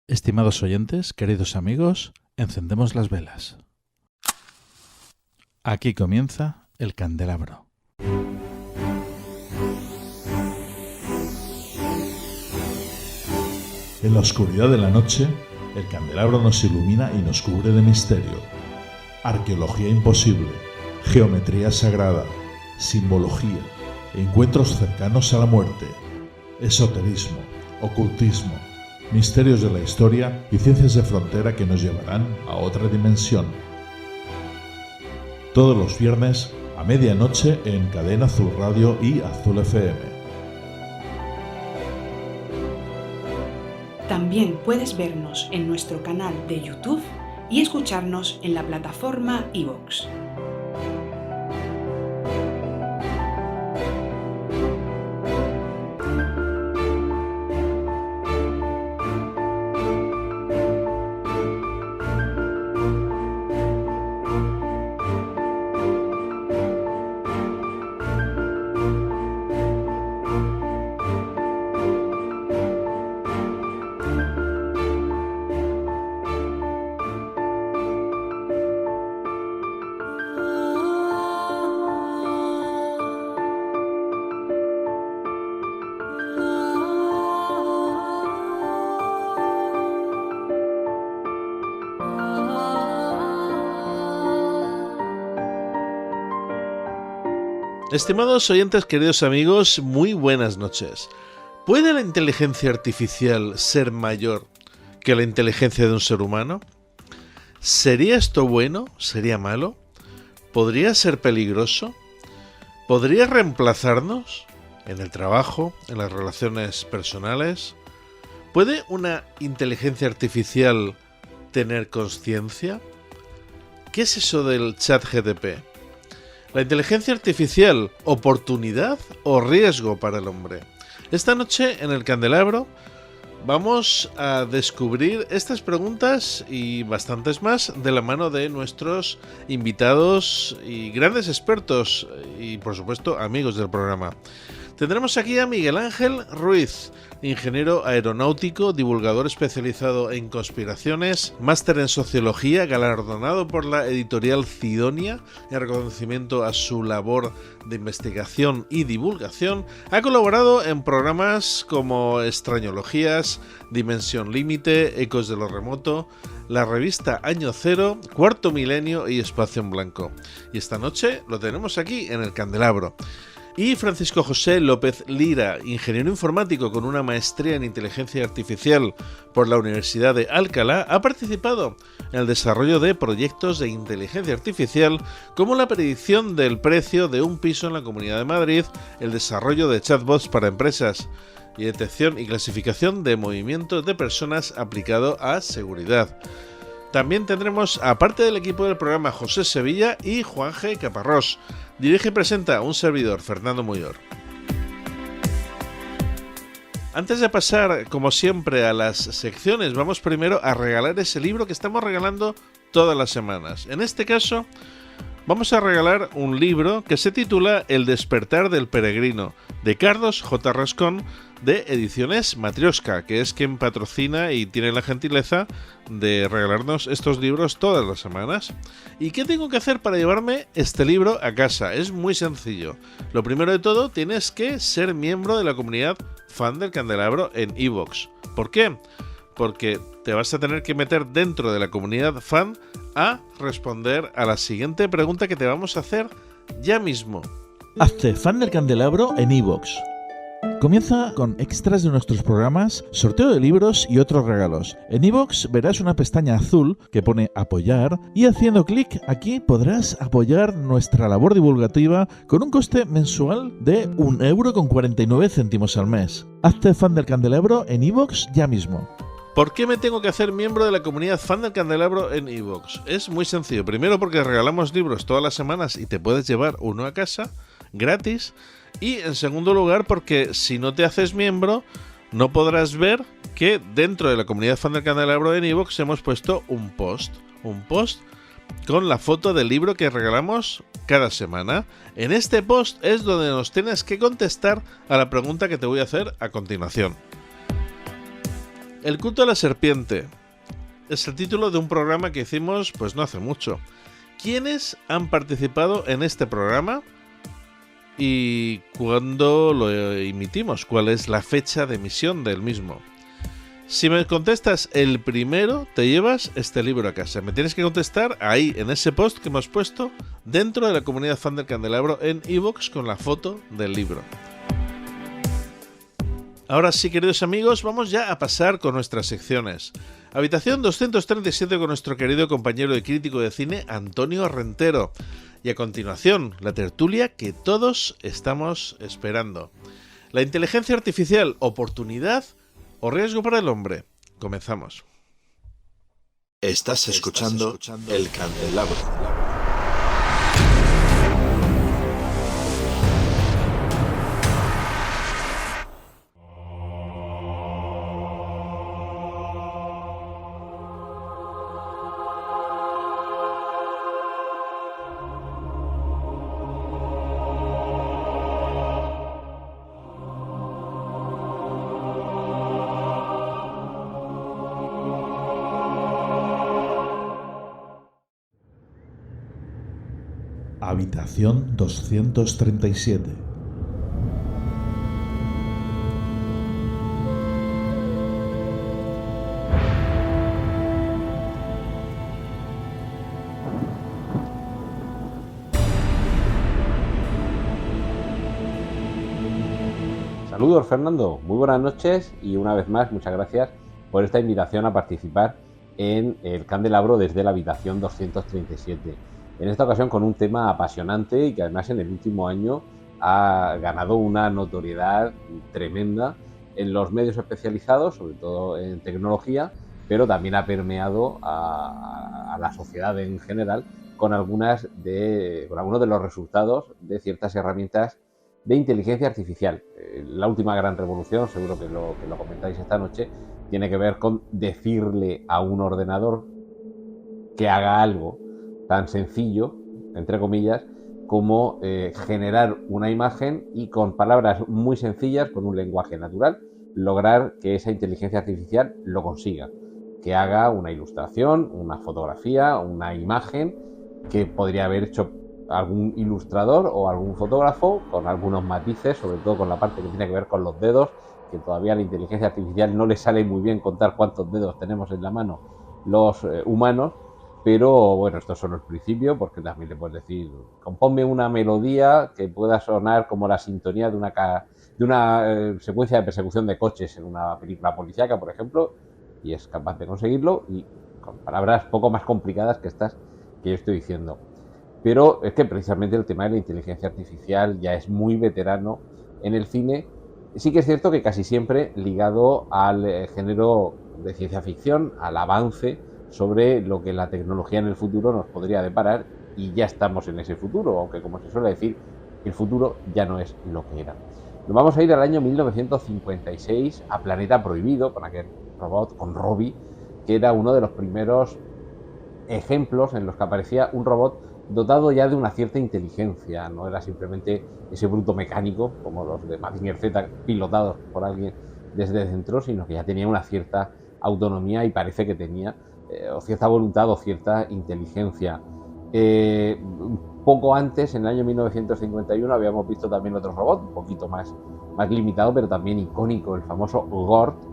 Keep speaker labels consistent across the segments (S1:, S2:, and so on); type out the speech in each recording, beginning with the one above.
S1: Estimados oyentes, queridos amigos, encendemos las velas. Aquí comienza el candelabro.
S2: En la oscuridad de la noche, el candelabro nos ilumina y nos cubre de misterio. Arqueología imposible, geometría sagrada, simbología, encuentros cercanos a la muerte, esoterismo, ocultismo, misterios de la historia y ciencias de frontera que nos llevarán a otra dimensión. Todos los viernes a medianoche en Cadena Azul Radio y Azul FM.
S3: También puedes vernos en nuestro canal de YouTube y escucharnos en la plataforma iVoox.
S4: Estimados oyentes, queridos amigos, muy buenas noches. ¿Puede la inteligencia artificial ser mayor que la inteligencia de un ser humano? ¿Sería esto bueno? ¿Sería malo? ¿Podría ser peligroso? ¿Podría reemplazarnos en el trabajo, en las relaciones personales? ¿Puede una inteligencia artificial tener conciencia? ¿Qué es eso del ChatGPT? ¿La inteligencia artificial, oportunidad o riesgo para el hombre? Esta noche en el candelabro vamos a descubrir estas preguntas y bastantes más de la mano de nuestros invitados y grandes expertos y por supuesto amigos del programa. Tendremos aquí a Miguel Ángel Ruiz, ingeniero aeronáutico, divulgador especializado en conspiraciones, máster en sociología, galardonado por la editorial Cidonia en reconocimiento a su labor de investigación y divulgación. Ha colaborado en programas como Extrañologías, Dimensión Límite, Ecos de lo Remoto, la revista Año Cero, Cuarto Milenio y Espacio en Blanco. Y esta noche lo tenemos aquí en el candelabro. Y Francisco José López Lira, ingeniero informático con una maestría en inteligencia artificial por la Universidad de Alcalá, ha participado en el desarrollo de proyectos de inteligencia artificial como la predicción del precio de un piso en la Comunidad de Madrid, el desarrollo de chatbots para empresas y detección y clasificación de movimientos de personas aplicado a seguridad. También tendremos, aparte del equipo del programa, José Sevilla y Juan G. Caparrós. Dirige y presenta un servidor, Fernando Muyor. Antes de pasar, como siempre, a las secciones, vamos primero a regalar ese libro que estamos regalando todas las semanas. En este caso, vamos a regalar un libro que se titula El despertar del peregrino, de Carlos J. Rascón, de Ediciones Matrioska, que es quien patrocina y tiene la gentileza de regalarnos estos libros todas las semanas. ¿Y qué tengo que hacer para llevarme este libro a casa? Es muy sencillo. Lo primero de todo, tienes que ser miembro de la comunidad fan del candelabro en iVoox. ¿Por qué? Porque te vas a tener que meter dentro de la comunidad fan a responder a la siguiente pregunta que te vamos a hacer ya mismo.
S1: Hazte fan del candelabro en iVoox. Comienza con extras de nuestros programas, sorteo de libros y otros regalos. En iVoox verás una pestaña azul que pone apoyar y haciendo clic aquí podrás apoyar nuestra labor divulgativa con un coste mensual de 1,49 € al mes. Hazte fan del candelabro en iVoox ya mismo.
S4: ¿Por qué me tengo que hacer miembro de la comunidad fan del candelabro en iVoox? Es muy sencillo. Primero porque regalamos libros todas las semanas y te puedes llevar uno a casa gratis. Y en segundo lugar porque si no te haces miembro no podrás ver que dentro de la comunidad fan del candelabro en iVoox hemos puesto un post con la foto del libro que regalamos cada semana. En este post es donde nos tienes que contestar a la pregunta que te voy a hacer a continuación. El culto a la serpiente es el título de un programa que hicimos pues no hace mucho. ¿Quiénes han participado en este programa? ¿Y cuándo lo emitimos? ¿Cuál es la fecha de emisión del mismo? Si me contestas el primero, te llevas este libro a casa. Me tienes que contestar ahí, en ese post que hemos puesto dentro de la comunidad fan del Candelabro en iVoox con la foto del libro. Ahora sí, queridos amigos, vamos ya a pasar con nuestras secciones. Habitación 237 con nuestro querido compañero y crítico de cine, Antonio Rentero. Y a continuación, la tertulia que todos estamos esperando. La inteligencia artificial, oportunidad o riesgo para el hombre. Comenzamos.
S5: Estás escuchando El Candelabro.
S2: Habitación 237.
S6: Saludos, Fernando, muy buenas noches y una vez más muchas gracias por esta invitación a participar en El Candelabro desde la habitación 237. En esta ocasión con un tema apasionante y que además en el último año ha ganado una notoriedad tremenda en los medios especializados, sobre todo en tecnología, pero también ha permeado a la sociedad en general con algunos de los resultados de ciertas herramientas de inteligencia artificial. La última gran revolución, seguro que lo comentáis esta noche, tiene que ver con decirle a un ordenador que haga algo tan sencillo, entre comillas, como generar una imagen y con palabras muy sencillas, con un lenguaje natural, lograr que esa inteligencia artificial lo consiga, que haga una ilustración, una fotografía, una imagen que podría haber hecho algún ilustrador o algún fotógrafo con algunos matices, sobre todo con la parte que tiene que ver con los dedos, que todavía a la inteligencia artificial no le sale muy bien contar cuántos dedos tenemos en la mano los humanos. Pero bueno, esto es solo el principio, porque también le puedes decir, compónme una melodía que pueda sonar como la sintonía de una secuencia de persecución de coches en una película policíaca, por ejemplo, y es capaz de conseguirlo, y con palabras poco más complicadas que estas que yo estoy diciendo. Pero es que precisamente el tema de la inteligencia artificial ya es muy veterano en el cine. Sí que es cierto que casi siempre ligado al género de ciencia ficción, al avance sobre lo que la tecnología en el futuro nos podría deparar, y ya estamos en ese futuro, aunque como se suele decir, el futuro ya no es lo que era. Nos vamos a ir al año 1956 a Planeta Prohibido, con aquel robot, con Robbie, que era uno de los primeros ejemplos en los que aparecía un robot dotado ya de una cierta inteligencia, no era simplemente ese bruto mecánico, como los de Mazinger Z, pilotados por alguien desde dentro, sino que ya tenía una cierta autonomía y parece que tenía o cierta voluntad o cierta inteligencia. Poco antes, en el año 1951, habíamos visto también otro robot, un poquito más limitado, pero también icónico, el famoso Gort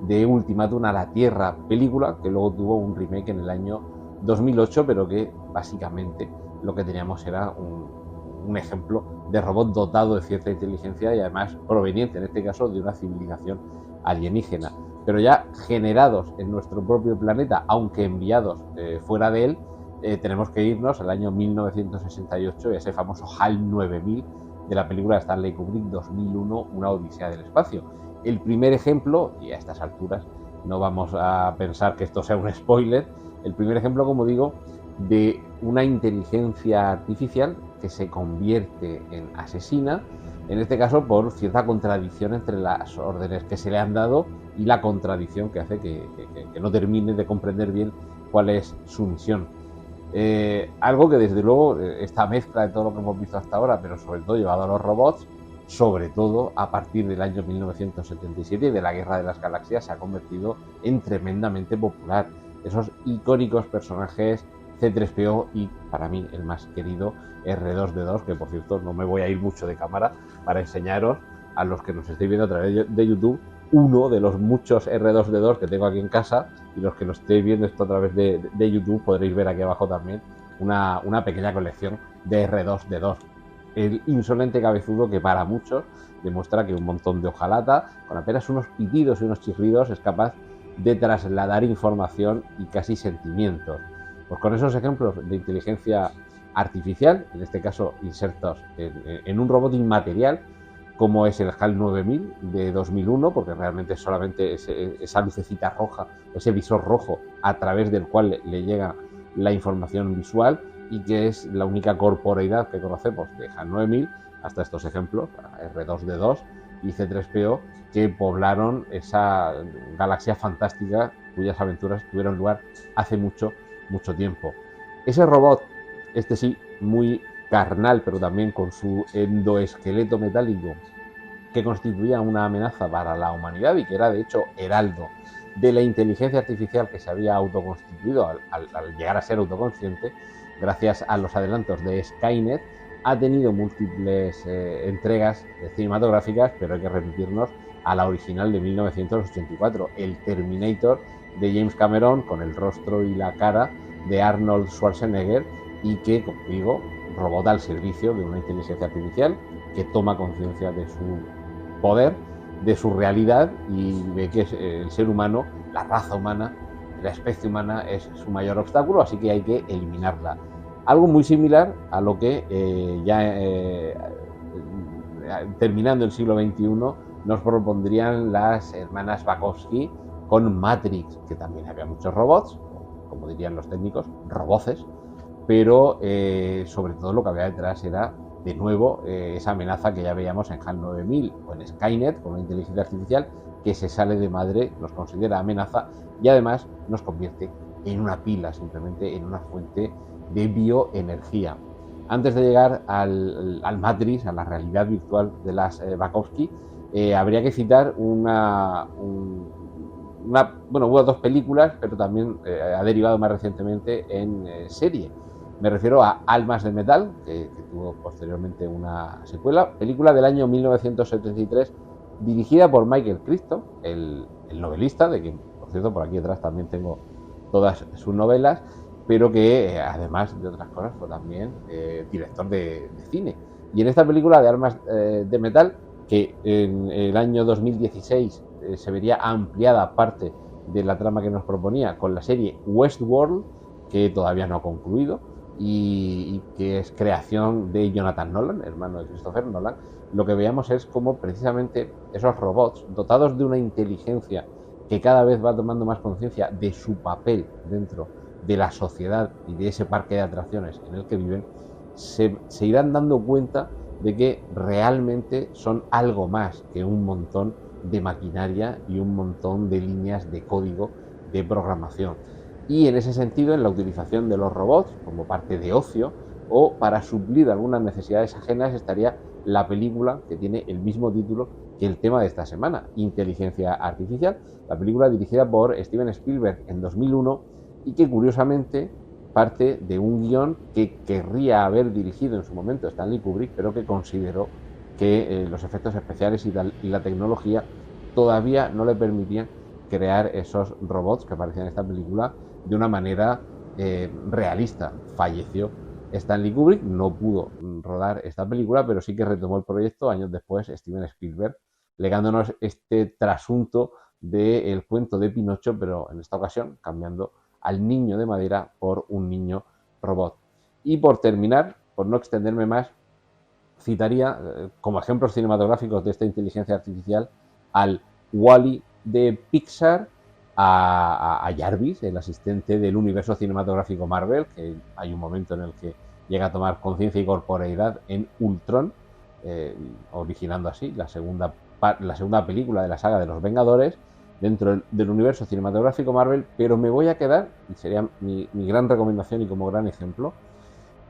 S6: de Ultimátum a la Tierra, película que luego tuvo un remake en el año 2008, pero que básicamente lo que teníamos era un ejemplo de robot dotado de cierta inteligencia y además proveniente, en este caso, de una civilización alienígena, pero ya generados en nuestro propio planeta, aunque enviados fuera de él. Tenemos que irnos al año 1968 y a ese famoso HAL 9000 de la película de Stanley Kubrick 2001, Una Odisea del Espacio. El primer ejemplo, y a estas alturas no vamos a pensar que esto sea un spoiler, el primer ejemplo, como digo, de una inteligencia artificial que se convierte en asesina, en este caso por cierta contradicción entre las órdenes que se le han dado y la contradicción que hace que no termine de comprender bien cuál es su misión. Algo que desde luego esta mezcla de todo lo que hemos visto hasta ahora, pero sobre todo llevado a los robots, sobre todo a partir del año 1977 y de la Guerra de las Galaxias, se ha convertido en tremendamente popular. Esos icónicos personajes C-3PO y, para mí, el más querido R2-D2, que por cierto no me voy a ir mucho de cámara para enseñaros a los que nos estéis viendo a través de YouTube uno de los muchos R2-D2 que tengo aquí en casa, y los que lo estéis viendo esto a través de YouTube podréis ver aquí abajo también una pequeña colección de R2-D2. El insolente cabezudo que para muchos demuestra que un montón de hojalata, con apenas unos pitidos y unos chirridos, es capaz de trasladar información y casi sentimientos. Pues con esos ejemplos de inteligencia artificial, en este caso insertos en un robot inmaterial, como es el HAL 9000 de 2001, porque realmente es solamente esa lucecita roja, ese visor rojo a través del cual le llega la información visual, y que es la única corporeidad que conocemos de HAL 9000, hasta estos ejemplos, R2-D2 y C-3PO, que poblaron esa galaxia fantástica cuyas aventuras tuvieron lugar hace mucho, mucho tiempo. Ese robot, este sí, muy carnal, pero también con su endoesqueleto metálico, que constituía una amenaza para la humanidad y que era de hecho heraldo de la inteligencia artificial que se había autoconstituido al llegar a ser autoconsciente, gracias a los adelantos de Skynet, ha tenido múltiples entregas cinematográficas, pero hay que remitirnos a la original de 1984, el Terminator de James Cameron, con el rostro y la cara de Arnold Schwarzenegger, y que, como digo, robot al servicio de una inteligencia artificial que toma conciencia de su poder, de su realidad, y ve que el ser humano, la raza humana, la especie humana es su mayor obstáculo, así que hay que eliminarla. Algo muy similar a lo que terminando el siglo XXI nos propondrían las hermanas Wachowski con Matrix, que también había muchos robots, como dirían los técnicos, roboces, pero sobre todo lo que había detrás era, de nuevo, esa amenaza que ya veíamos en HAL 9000 o en Skynet, con una inteligencia artificial que se sale de madre, nos considera amenaza y además nos convierte en una pila, simplemente en una fuente de bioenergía. Antes de llegar al Matrix, a la realidad virtual de las Wachowski, habría que citar hubo dos películas, pero también ha derivado más recientemente en serie. Me refiero a Almas de Metal, que tuvo posteriormente una secuela, película del año 1973, dirigida por Michael Crichton, el novelista, de quien, por cierto, por aquí detrás también tengo todas sus novelas, pero que, además de otras cosas, fue también director de cine. Y en esta película de Almas de Metal, que en el año 2016 se vería ampliada parte de la trama que nos proponía con la serie Westworld, que todavía no ha concluido, y que es creación de Jonathan Nolan, hermano de Christopher Nolan, lo que veamos es cómo precisamente esos robots, dotados de una inteligencia que cada vez va tomando más conciencia de su papel dentro de la sociedad y de ese parque de atracciones en el que viven, se irán dando cuenta de que realmente son algo más que un montón de maquinaria y un montón de líneas de código de programación. Y en ese sentido, en la utilización de los robots como parte de ocio o para suplir algunas necesidades ajenas, estaría la película que tiene el mismo título que el tema de esta semana, Inteligencia Artificial, la película dirigida por Steven Spielberg en 2001 y que curiosamente parte de un guión que querría haber dirigido en su momento Stanley Kubrick, pero que consideró que los efectos especiales y la tecnología todavía no le permitían crear esos robots que aparecían en esta película de una manera realista. Falleció Stanley Kubrick, no pudo rodar esta película, pero sí que retomó el proyecto años después Steven Spielberg, legándonos este trasunto del cuento de Pinocho, pero en esta ocasión cambiando al niño de madera por un niño robot. Y por terminar, por no extenderme más, citaría como ejemplos cinematográficos de esta inteligencia artificial al Wall-E de Pixar, a Jarvis, el asistente del universo cinematográfico Marvel, que hay un momento en el que llega a tomar conciencia y corporeidad en Ultron, originando así la segunda película de la saga de los Vengadores dentro del universo cinematográfico Marvel. Pero me voy a quedar, y sería mi gran recomendación y como gran ejemplo,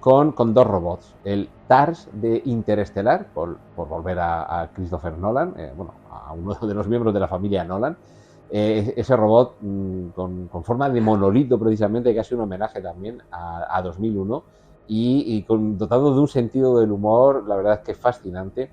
S6: con dos robots. El TARS de Interestelar, por volver a Christopher Nolan, a uno de los miembros de la familia Nolan. Ese robot con forma de monolito, precisamente, que hace un homenaje también a 2001 y dotado de un sentido del humor, la verdad es que es fascinante.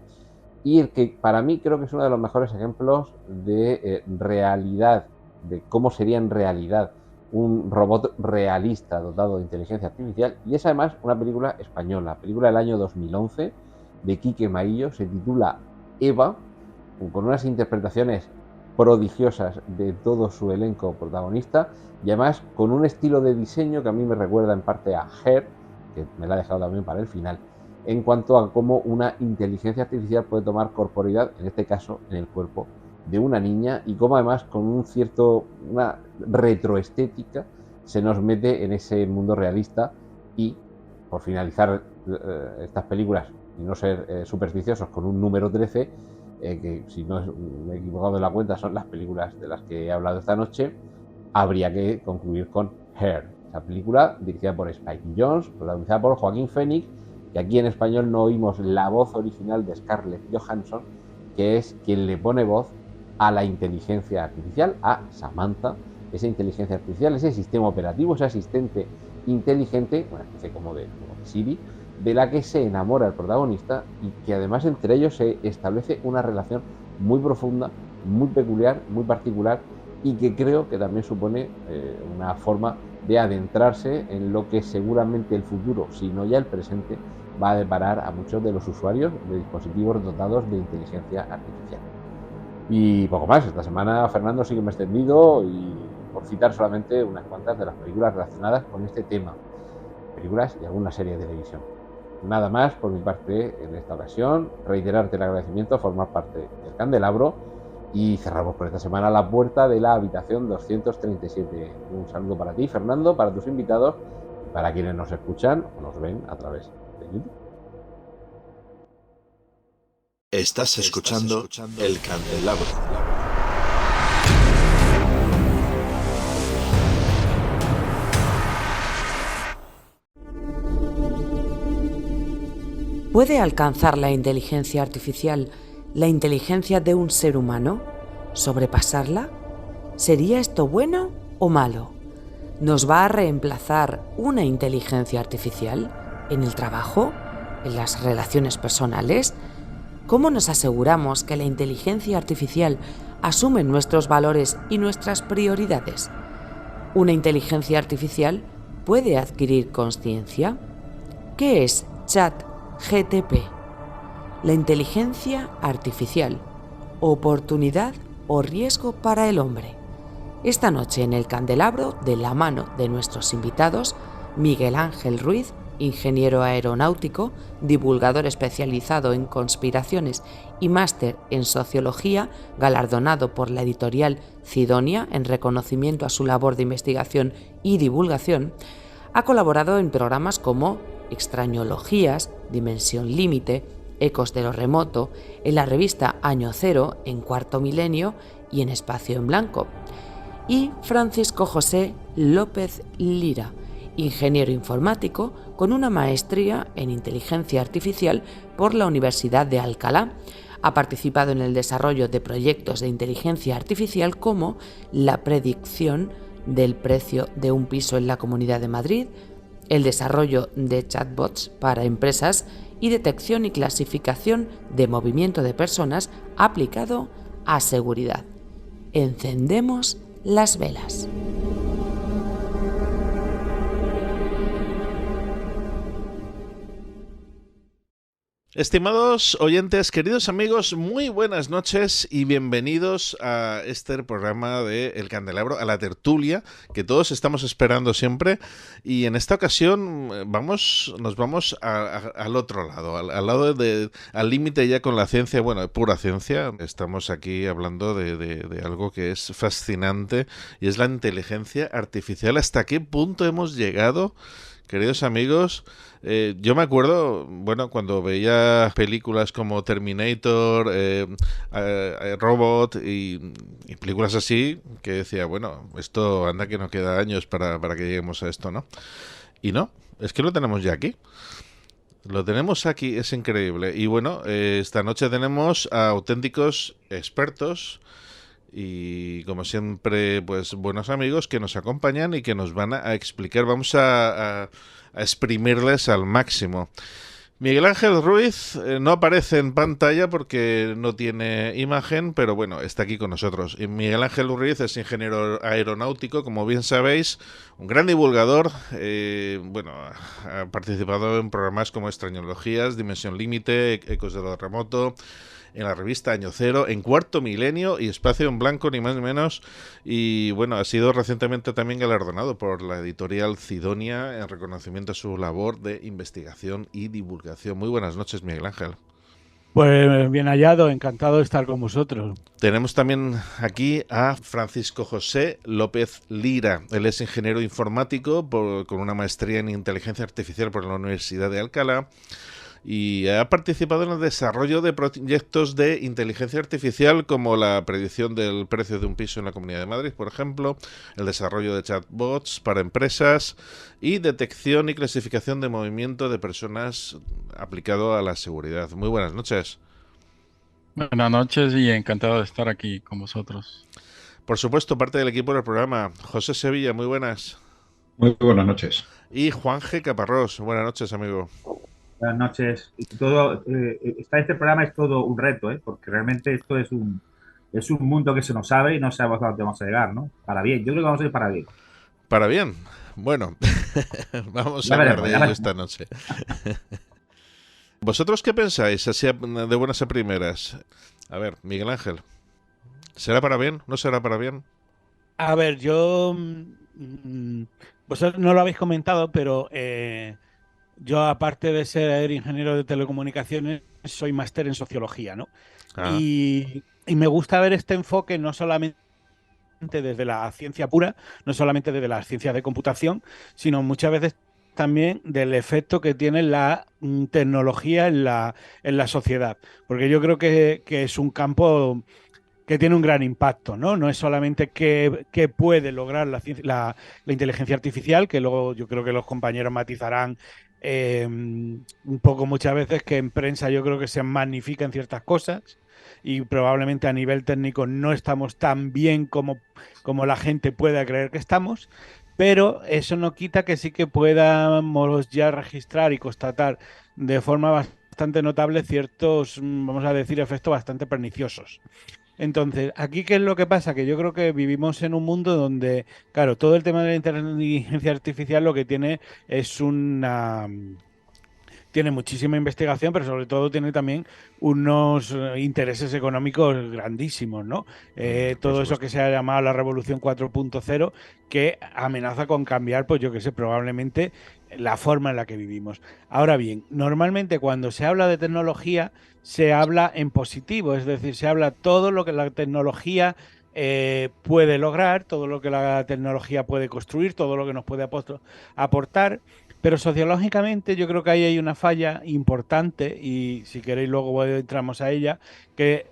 S6: Y el que para mí creo que es uno de los mejores ejemplos de realidad, de cómo sería en realidad un robot realista dotado de inteligencia artificial, y es además una película española, película del año 2011 de Quique Maillo, se titula Eva, con unas interpretaciones prodigiosas de todo su elenco protagonista y además con un estilo de diseño que a mí me recuerda en parte a Her, que me la ha dejado también para el final, en cuanto a cómo una inteligencia artificial puede tomar corporeidad, en este caso en el cuerpo de una niña, y cómo además con una retroestética se nos mete en ese mundo realista. Y por finalizar estas películas y no ser supersticiosos, con un número 13, que si no me he equivocado de la cuenta son las películas de las que he hablado esta noche, habría que concluir con Her, esa película dirigida por Spike Jonze, protagonizada por Joaquín Phoenix, que aquí en español no oímos la voz original de Scarlett Johansson, que es quien le pone voz a la inteligencia artificial, a Samantha, esa inteligencia artificial, ese sistema operativo, ese asistente inteligente, una especie como de Siri, de la que se enamora el protagonista y que además entre ellos se establece una relación muy profunda, muy peculiar, muy particular, y que creo que también supone una forma de adentrarse en lo que seguramente el futuro, si no ya el presente, va a deparar a muchos de los usuarios de dispositivos dotados de inteligencia artificial. Y poco más. Esta semana, Fernando, sí que me he extendido, y por citar solamente unas cuantas de las películas relacionadas con este tema, películas y alguna serie de televisión. Nada más por mi parte en esta ocasión, reiterarte el agradecimiento a formar parte del Candelabro, y cerramos por esta semana la puerta de la habitación 237. Un saludo para ti, Fernando, para tus invitados, para quienes nos escuchan o nos ven a través de YouTube.
S5: Estás escuchando El Candelabro.
S7: ¿Puede alcanzar la inteligencia artificial la inteligencia de un ser humano? ¿Sobrepasarla? ¿Sería esto bueno o malo? ¿Nos va a reemplazar una inteligencia artificial en el trabajo? ¿En las relaciones personales? ¿Cómo nos aseguramos que la inteligencia artificial asume nuestros valores y nuestras prioridades? ¿Una inteligencia artificial puede adquirir consciencia? ¿Qué es ChatGPT? La inteligencia artificial, oportunidad o riesgo para el hombre. Esta noche en el Candelabro, de la mano de nuestros invitados, Miguel Ángel Ruiz, ingeniero aeronáutico, divulgador especializado en conspiraciones y máster en sociología, galardonado por la editorial Cidonia en reconocimiento a su labor de investigación y divulgación, ha colaborado en programas como Extrañologías, Dimensión Límite, Ecos de lo Remoto, en la revista Año Cero, en Cuarto Milenio y en Espacio en Blanco. Y Francisco José López Lira, ingeniero informático con una maestría en inteligencia artificial por la Universidad de Alcalá. Ha participado en el desarrollo de proyectos de inteligencia artificial como la predicción del precio de un piso en la Comunidad de Madrid, el desarrollo de chatbots para empresas y detección y clasificación de movimiento de personas aplicado a seguridad. Encendemos las velas.
S4: Estimados oyentes, queridos amigos, muy buenas noches y bienvenidos a este programa de El Candelabro, a la tertulia que todos estamos esperando siempre. Y en esta ocasión nos vamos al otro lado, al lado al límite ya con la ciencia, bueno, pura ciencia. Estamos aquí hablando de algo que es fascinante y es la inteligencia artificial. ¿Hasta qué punto hemos llegado? Queridos amigos, yo me acuerdo, bueno, cuando veía películas como Terminator, Robot y películas así, que decía, bueno, esto anda que no queda años para que lleguemos a esto, ¿no? Y no, es que lo tenemos ya aquí. Lo tenemos aquí, es increíble. Y bueno, esta noche tenemos a auténticos expertos y, como siempre, pues buenos amigos que nos acompañan y que nos van a explicar. Vamos a exprimirles al máximo. Miguel Ángel Ruiz no aparece en pantalla porque no tiene imagen, pero bueno, está aquí con nosotros. Y Miguel Ángel Ruiz es ingeniero aeronáutico, como bien sabéis, un gran divulgador. Bueno, ha participado en programas como Extrañologías, Dimensión Límite, Ecos del Remoto, en la revista Año Cero, en Cuarto Milenio y Espacio en Blanco, ni más ni menos. Y bueno, ha sido recientemente también galardonado por la editorial Cidonia en reconocimiento a su labor de investigación y divulgación. Muy buenas noches, Miguel Ángel.
S8: Pues bien hallado, encantado de estar con vosotros.
S4: Tenemos también aquí a Francisco José López Lira. Él es ingeniero informático con una maestría en inteligencia artificial por la Universidad de Alcalá. Y ha participado en el desarrollo de proyectos de inteligencia artificial como la predicción del precio de un piso en la Comunidad de Madrid, por ejemplo, el desarrollo de chatbots para empresas y detección y clasificación de movimiento de personas aplicado a la seguridad. Muy buenas noches.
S9: Buenas noches y encantado de estar aquí con vosotros.
S4: Por supuesto, parte del equipo del programa, José Sevilla, muy buenas.
S10: Muy buenas noches.
S4: Y Juan G. Caparrós, buenas noches, amigo.
S11: Buenas noches. Este programa es todo un reto, porque realmente esto es un mundo que se nos abre y no sabemos a dónde vamos a llegar, ¿no? Para bien, yo creo que vamos a ir para bien.
S4: ¿Para bien? Bueno, vamos a hablar de ello esta noche. ¿Vosotros qué pensáis, así de buenas a primeras? A ver, Miguel Ángel, ¿será para bien? ¿No será para bien?
S8: A ver, yo... vosotros no lo habéis comentado, pero... yo, aparte de ser ingeniero de telecomunicaciones, soy máster en sociología, ¿no?
S4: Ah.
S8: Y me gusta ver este enfoque no solamente desde la ciencia pura, no solamente desde las ciencias de computación, sino muchas veces también del efecto que tiene la tecnología en la sociedad. Porque yo creo que es un campo que tiene un gran impacto, ¿no? No es solamente qué puede lograr la inteligencia artificial, que luego yo creo que los compañeros matizarán un poco muchas veces, que en prensa yo creo que se magnifican ciertas cosas y probablemente a nivel técnico no estamos tan bien como la gente pueda creer que estamos, pero eso no quita que sí que podamos ya registrar y constatar de forma bastante notable ciertos, vamos a decir, efectos bastante perniciosos. Entonces, ¿aquí qué es lo que pasa? Que yo creo que vivimos en un mundo donde, claro, todo el tema de la inteligencia artificial lo que tiene es tiene muchísima investigación, pero sobre todo tiene también unos intereses económicos grandísimos, ¿no? Todo eso que se ha llamado la revolución 4.0, que amenaza con cambiar, pues yo qué sé, probablemente la forma en la que vivimos. Ahora bien, normalmente cuando se habla de tecnología, se habla en positivo, es decir, se habla todo lo que la tecnología puede lograr, todo lo que la tecnología puede construir, todo lo que nos puede aportar. Pero sociológicamente yo creo que ahí hay una falla importante, y si queréis luego entramos a ella, que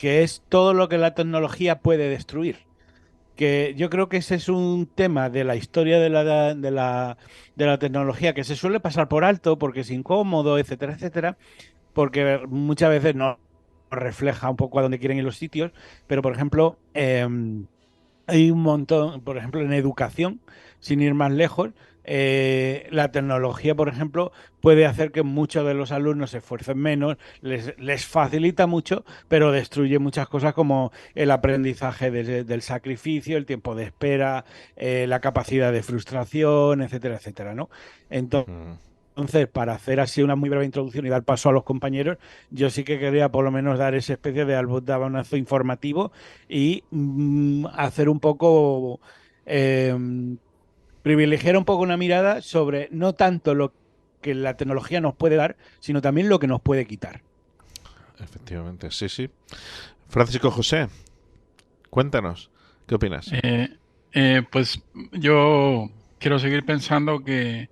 S8: es todo lo que la tecnología puede destruir. Que yo creo que ese es un tema de la historia de la tecnología que se suele pasar por alto porque es incómodo, etcétera, etcétera, porque muchas veces no refleja un poco a dónde quieren ir los sitios, pero por ejemplo hay un montón, por ejemplo en educación, sin ir más lejos, la tecnología, por ejemplo, puede hacer que muchos de los alumnos se esfuercen menos, les facilita mucho, pero destruye muchas cosas como el aprendizaje del sacrificio, el tiempo de espera, la capacidad de frustración, etcétera, etcétera, ¿no? Entonces, para hacer así una muy breve introducción y dar paso a los compañeros, yo sí que quería por lo menos dar esa especie de albotabonazo informativo y hacer un poco... privilegiar un poco una mirada sobre no tanto lo que la tecnología nos puede dar, sino también lo que nos puede quitar.
S4: Efectivamente, sí, sí. Francisco José, cuéntanos, ¿qué opinas?
S9: Pues yo quiero seguir pensando que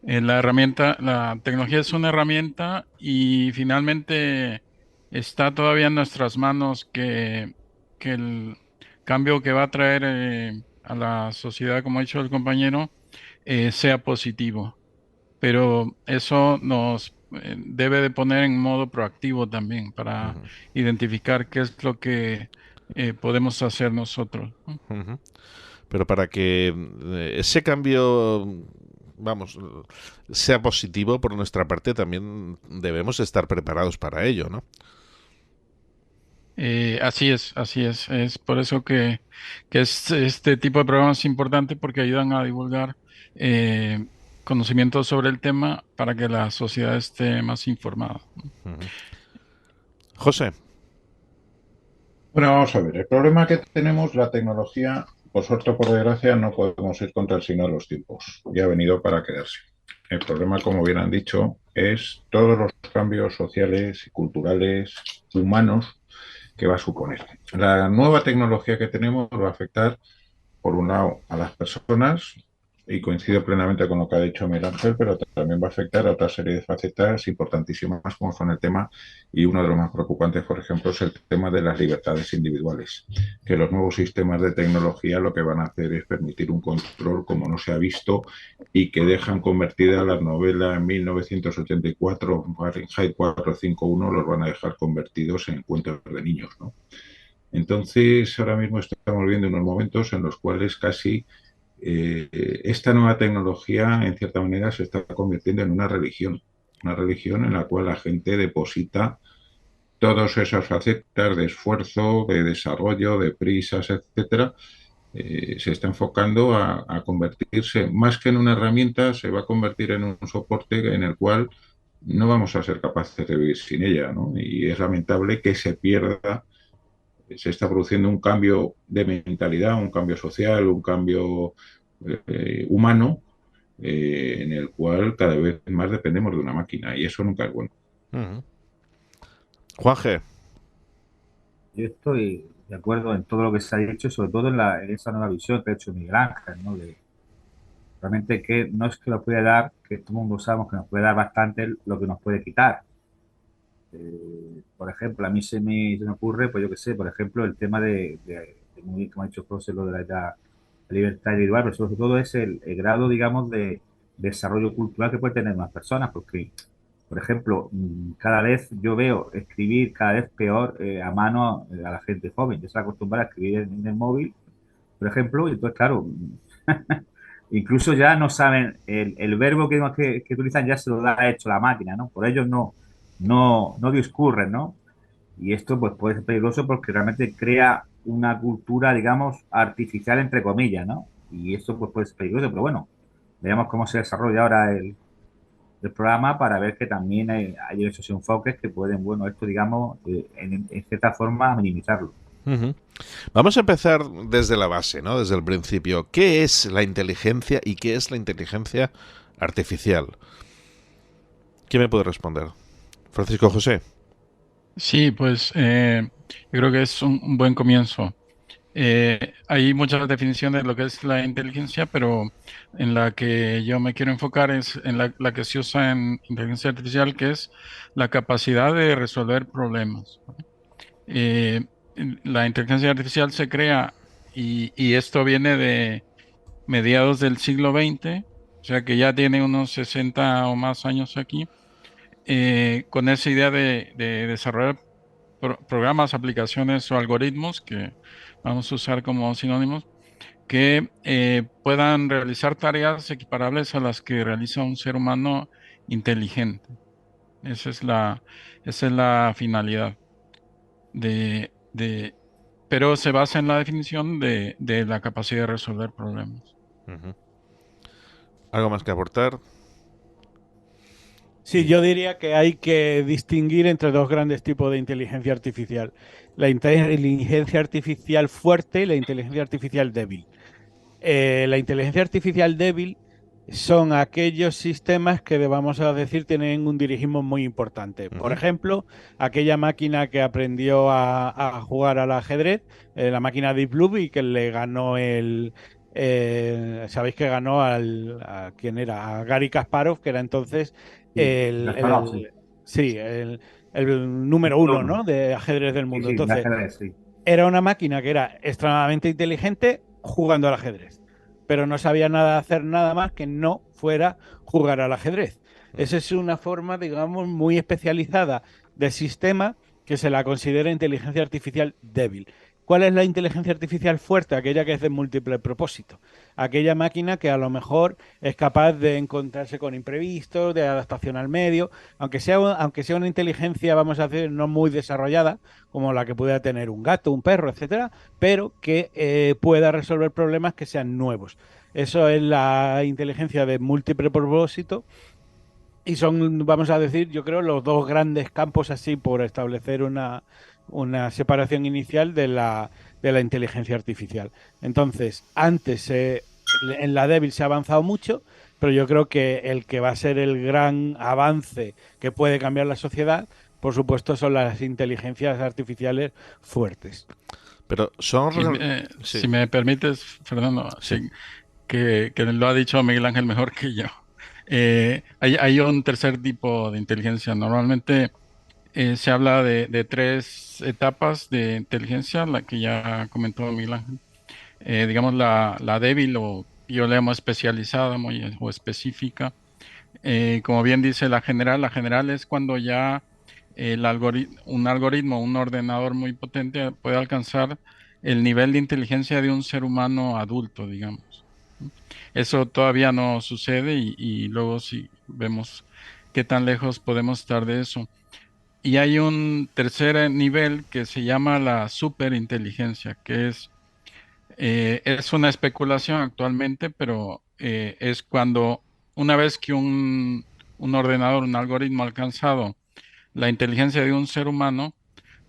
S9: la tecnología es una herramienta y finalmente está todavía en nuestras manos que el cambio que va a traer a la sociedad, como ha dicho el compañero, sea positivo. Pero eso nos debe de poner en modo proactivo también para identificar qué es lo que podemos hacer nosotros, ¿no?
S4: Pero para que ese cambio, vamos, sea positivo por nuestra parte, también debemos estar preparados para ello, ¿no?
S9: Así es. Es por eso que este tipo de programas es importante, porque ayudan a divulgar conocimientos sobre el tema para que la sociedad esté más informada.
S4: José.
S10: Bueno, vamos a ver. El problema que tenemos, la tecnología, por suerte o por desgracia, no podemos ir contra el signo de los tiempos. Ya ha venido para quedarse. El problema, como bien han dicho, es todos los cambios sociales y culturales, humanos, que va a suponer. La nueva tecnología que tenemos va a afectar, por un lado, a las personas, y coincido plenamente con lo que ha dicho Miguel Ángel, pero también va a afectar a otra serie de facetas importantísimas, como son el tema, y uno de los más preocupantes, por ejemplo, es el tema de las libertades individuales, que los nuevos sistemas de tecnología lo que van a hacer es permitir un control como no se ha visto, y que dejan convertida la novela en 1984, Fahrenheit 451, los van a dejar convertidos en cuentos de niños, ¿no? Entonces, ahora mismo estamos viendo unos momentos en los cuales casi esta nueva tecnología, en cierta manera, se está convirtiendo en una religión en la cual la gente deposita todas esas facetas de esfuerzo, de desarrollo, de prisas, etcétera. Se está enfocando a convertirse, más que en una herramienta, se va a convertir en un soporte en el cual no vamos a ser capaces de vivir sin ella, ¿no? Y es lamentable que se pierda. Se está produciendo un cambio de mentalidad, un cambio social, un cambio humano, en el cual cada vez más dependemos de una máquina, y eso nunca es bueno.
S4: Juanje.
S11: Yo estoy de acuerdo en todo lo que se ha dicho, sobre todo en esa nueva visión que ha hecho Miguel Ángel, ¿no? Realmente que no es que nos puede dar, que todo el mundo sabemos que nos puede dar bastante lo que nos puede quitar. Por ejemplo, a mí se me ocurre, pues yo qué sé, por ejemplo, el tema de muy bien, como ha dicho José, lo de la libertad individual, pero sobre todo es el grado, digamos, de desarrollo cultural que puede tener unas personas, porque, por ejemplo, cada vez yo veo escribir cada vez peor a mano a la gente joven. Ya se acostumbra a escribir en el móvil, por ejemplo, y entonces, claro, incluso ya no saben, el verbo que utilizan ya se lo ha hecho la máquina, ¿no? Por ellos no discurren, ¿no? Y esto pues puede ser peligroso porque realmente crea una cultura, digamos, artificial, entre comillas, ¿no? Y esto pues puede ser peligroso, pero bueno, veamos cómo se desarrolla ahora el programa para ver que también hay esos enfoques que pueden, bueno, esto, digamos, en cierta forma minimizarlo.
S4: Vamos a empezar desde la base, ¿no? Desde el principio. ¿Qué es la inteligencia y qué es la inteligencia artificial? ¿Quién me puede responder? Francisco José.
S9: Sí, pues yo creo que es un buen comienzo. Hay muchas definiciones de lo que es la inteligencia, pero en la que yo me quiero enfocar es en la que se usa en inteligencia artificial, que es la capacidad de resolver problemas. La inteligencia artificial se crea y esto viene de mediados del siglo XX, o sea que ya tiene unos 60 o más años aquí, con esa idea de desarrollar programas, aplicaciones o algoritmos, que vamos a usar como sinónimos, que puedan realizar tareas equiparables a las que realiza un ser humano inteligente. Esa es la finalidad pero se basa en la definición de la capacidad de resolver problemas.
S4: ¿Algo más que aportar?
S8: Sí, yo diría que hay que distinguir entre dos grandes tipos de inteligencia artificial. La inteligencia artificial fuerte y la inteligencia artificial débil. La inteligencia artificial débil son aquellos sistemas que, vamos a decir, tienen un dirigismo muy importante. Por ejemplo, aquella máquina que aprendió a jugar al ajedrez, la máquina Deep Blue, y que le ganó sabéis que ganó a quién era, a Garry Kasparov, que era entonces el número uno, ¿no?, de ajedrez del mundo. Entonces, era una máquina que era extremadamente inteligente jugando al ajedrez. pero no sabía hacer nada más que no fuera jugar al ajedrez. Esa es una forma, digamos, muy especializada del sistema que se la considera inteligencia artificial débil. ¿Cuál es la inteligencia artificial fuerte? Aquella que es de múltiple propósito. Aquella máquina que a lo mejor es capaz de encontrarse con imprevistos, de adaptación al medio, aunque sea una inteligencia, vamos a decir, no muy desarrollada, como la que pueda tener un gato, un perro, etcétera, pero que pueda resolver problemas que sean nuevos. Eso es la inteligencia de múltiple propósito. Y son, vamos a decir, yo creo, los dos grandes campos así por establecer una separación inicial de la inteligencia artificial. Entonces, antes en la débil se ha avanzado mucho, pero yo creo que el que va a ser el gran avance que puede cambiar la sociedad, por supuesto, son las inteligencias artificiales fuertes.
S4: Pero son...
S9: Si me permites, Fernando,
S4: Sí.
S9: que lo ha dicho Miguel Ángel mejor que yo. Hay un tercer tipo de inteligencia. Normalmente se habla de 3 etapas de inteligencia, la que ya comentó Miguel Ángel. Digamos la débil, o yo le llamo especializada o específica. Como bien dice la general es cuando ya un algoritmo, un ordenador muy potente puede alcanzar el nivel de inteligencia de un ser humano adulto, digamos. Eso todavía no sucede y luego sí vemos qué tan lejos podemos estar de eso. Y hay un tercer nivel que se llama la superinteligencia, que es una especulación actualmente, pero es cuando una vez que un ordenador, un algoritmo ha alcanzado la inteligencia de un ser humano,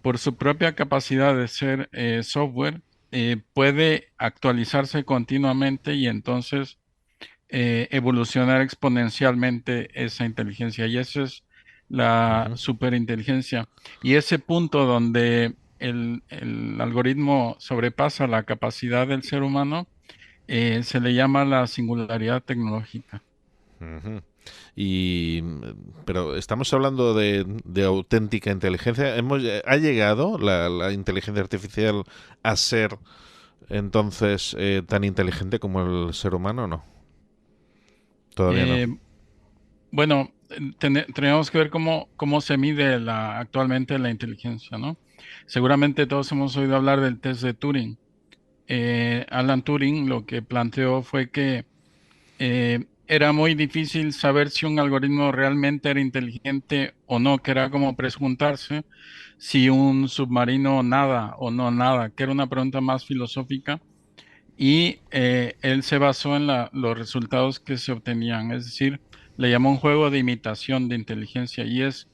S9: por su propia capacidad de ser software, puede actualizarse continuamente y entonces evolucionar exponencialmente esa inteligencia. Y eso es la superinteligencia. Y ese punto donde el algoritmo sobrepasa la capacidad del ser humano, se le llama la singularidad tecnológica.
S4: Ujú. Pero estamos hablando de auténtica inteligencia. ¿Ha llegado la inteligencia artificial a ser entonces tan inteligente como el ser humano o no? Todavía no.
S9: Bueno, tenemos que ver cómo se mide actualmente la inteligencia, ¿no? Seguramente todos hemos oído hablar del test de Turing. Alan Turing lo que planteó fue que era muy difícil saber si un algoritmo realmente era inteligente o no, que era como preguntarse si un submarino nada o no nada, que era una pregunta más filosófica. Y él se basó en los resultados que se obtenían, es decir, le llamó un juego de imitación de inteligencia y es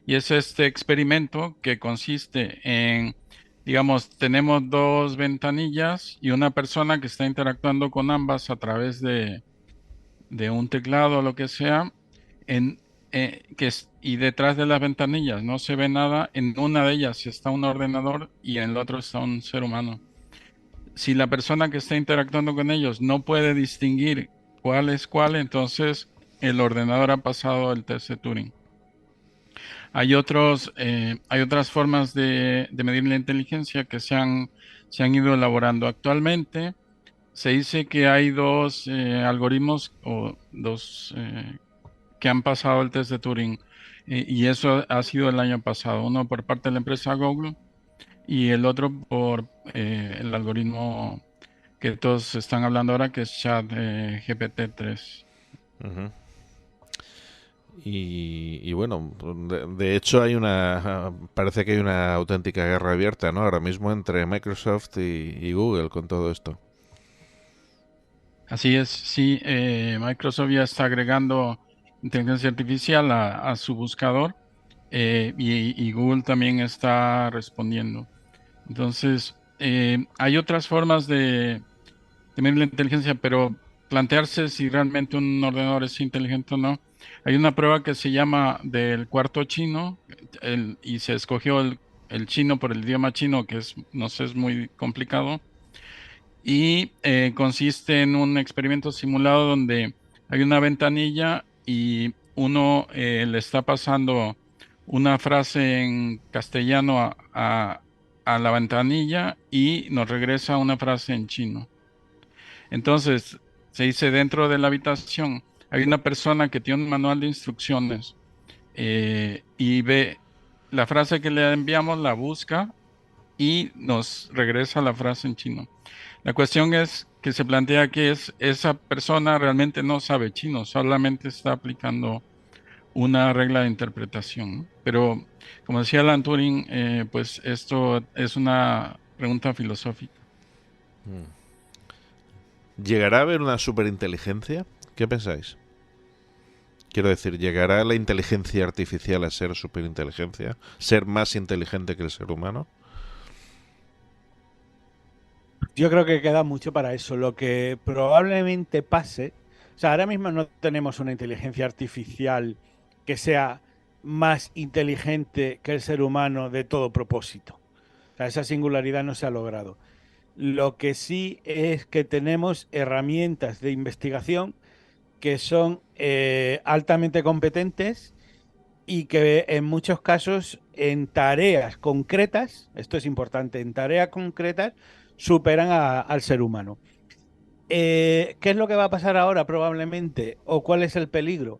S9: este experimento que consiste en, digamos, tenemos 2 ventanillas y una persona que está interactuando con ambas a través de un teclado o lo que sea, y detrás de las ventanillas no se ve nada. En una de ellas está un ordenador y en el otro está un ser humano. Si la persona que está interactuando con ellos no puede distinguir cuál es cuál, entonces el ordenador ha pasado el test de Turing. Hay otras formas de medir la inteligencia que se han ido elaborando actualmente. Se dice que hay 2 algoritmos o 2 que han pasado el test de Turing, y eso ha sido el año pasado, uno por parte de la empresa Google y el otro por el algoritmo que todos están hablando ahora, que es ChatGPT-3.
S4: Ujú. Y bueno, de hecho parece que hay una auténtica guerra abierta, ¿no? Ahora mismo entre Microsoft y Google con todo esto.
S9: Así es, sí, Microsoft ya está agregando inteligencia artificial a su buscador, y Google también está respondiendo. Entonces, hay otras formas de medir la inteligencia, pero plantearse si realmente un ordenador es inteligente o no. Hay una prueba que se llama del cuarto chino, y se escogió el chino por el idioma chino, que es muy complicado. Y consiste en un experimento simulado donde hay una ventanilla y uno le está pasando una frase en castellano a la ventanilla y nos regresa una frase en chino. Entonces, se dice dentro de la habitación, hay una persona que tiene un manual de instrucciones y ve la frase que le enviamos, la busca y nos regresa la frase en chino. La cuestión es que se plantea que esa persona realmente no sabe chino, solamente está aplicando una regla de interpretación, ¿no? Pero, como decía Alan Turing, pues esto es una pregunta filosófica.
S4: ¿Llegará a haber una superinteligencia? ¿Qué pensáis? Quiero decir, ¿llegará la inteligencia artificial a ser superinteligencia? ¿Ser más inteligente que el ser humano?
S8: Yo creo que queda mucho para eso. Lo que probablemente pase, o sea, ahora mismo no tenemos una inteligencia artificial que sea más inteligente que el ser humano de todo propósito. O sea, esa singularidad no se ha logrado. Lo que sí es que tenemos herramientas de investigación que son altamente competentes y que en muchos casos en tareas concretas, esto es importante, en tareas concretas superan al ser humano. ¿Qué es lo que va a pasar ahora probablemente? ¿O cuál es el peligro?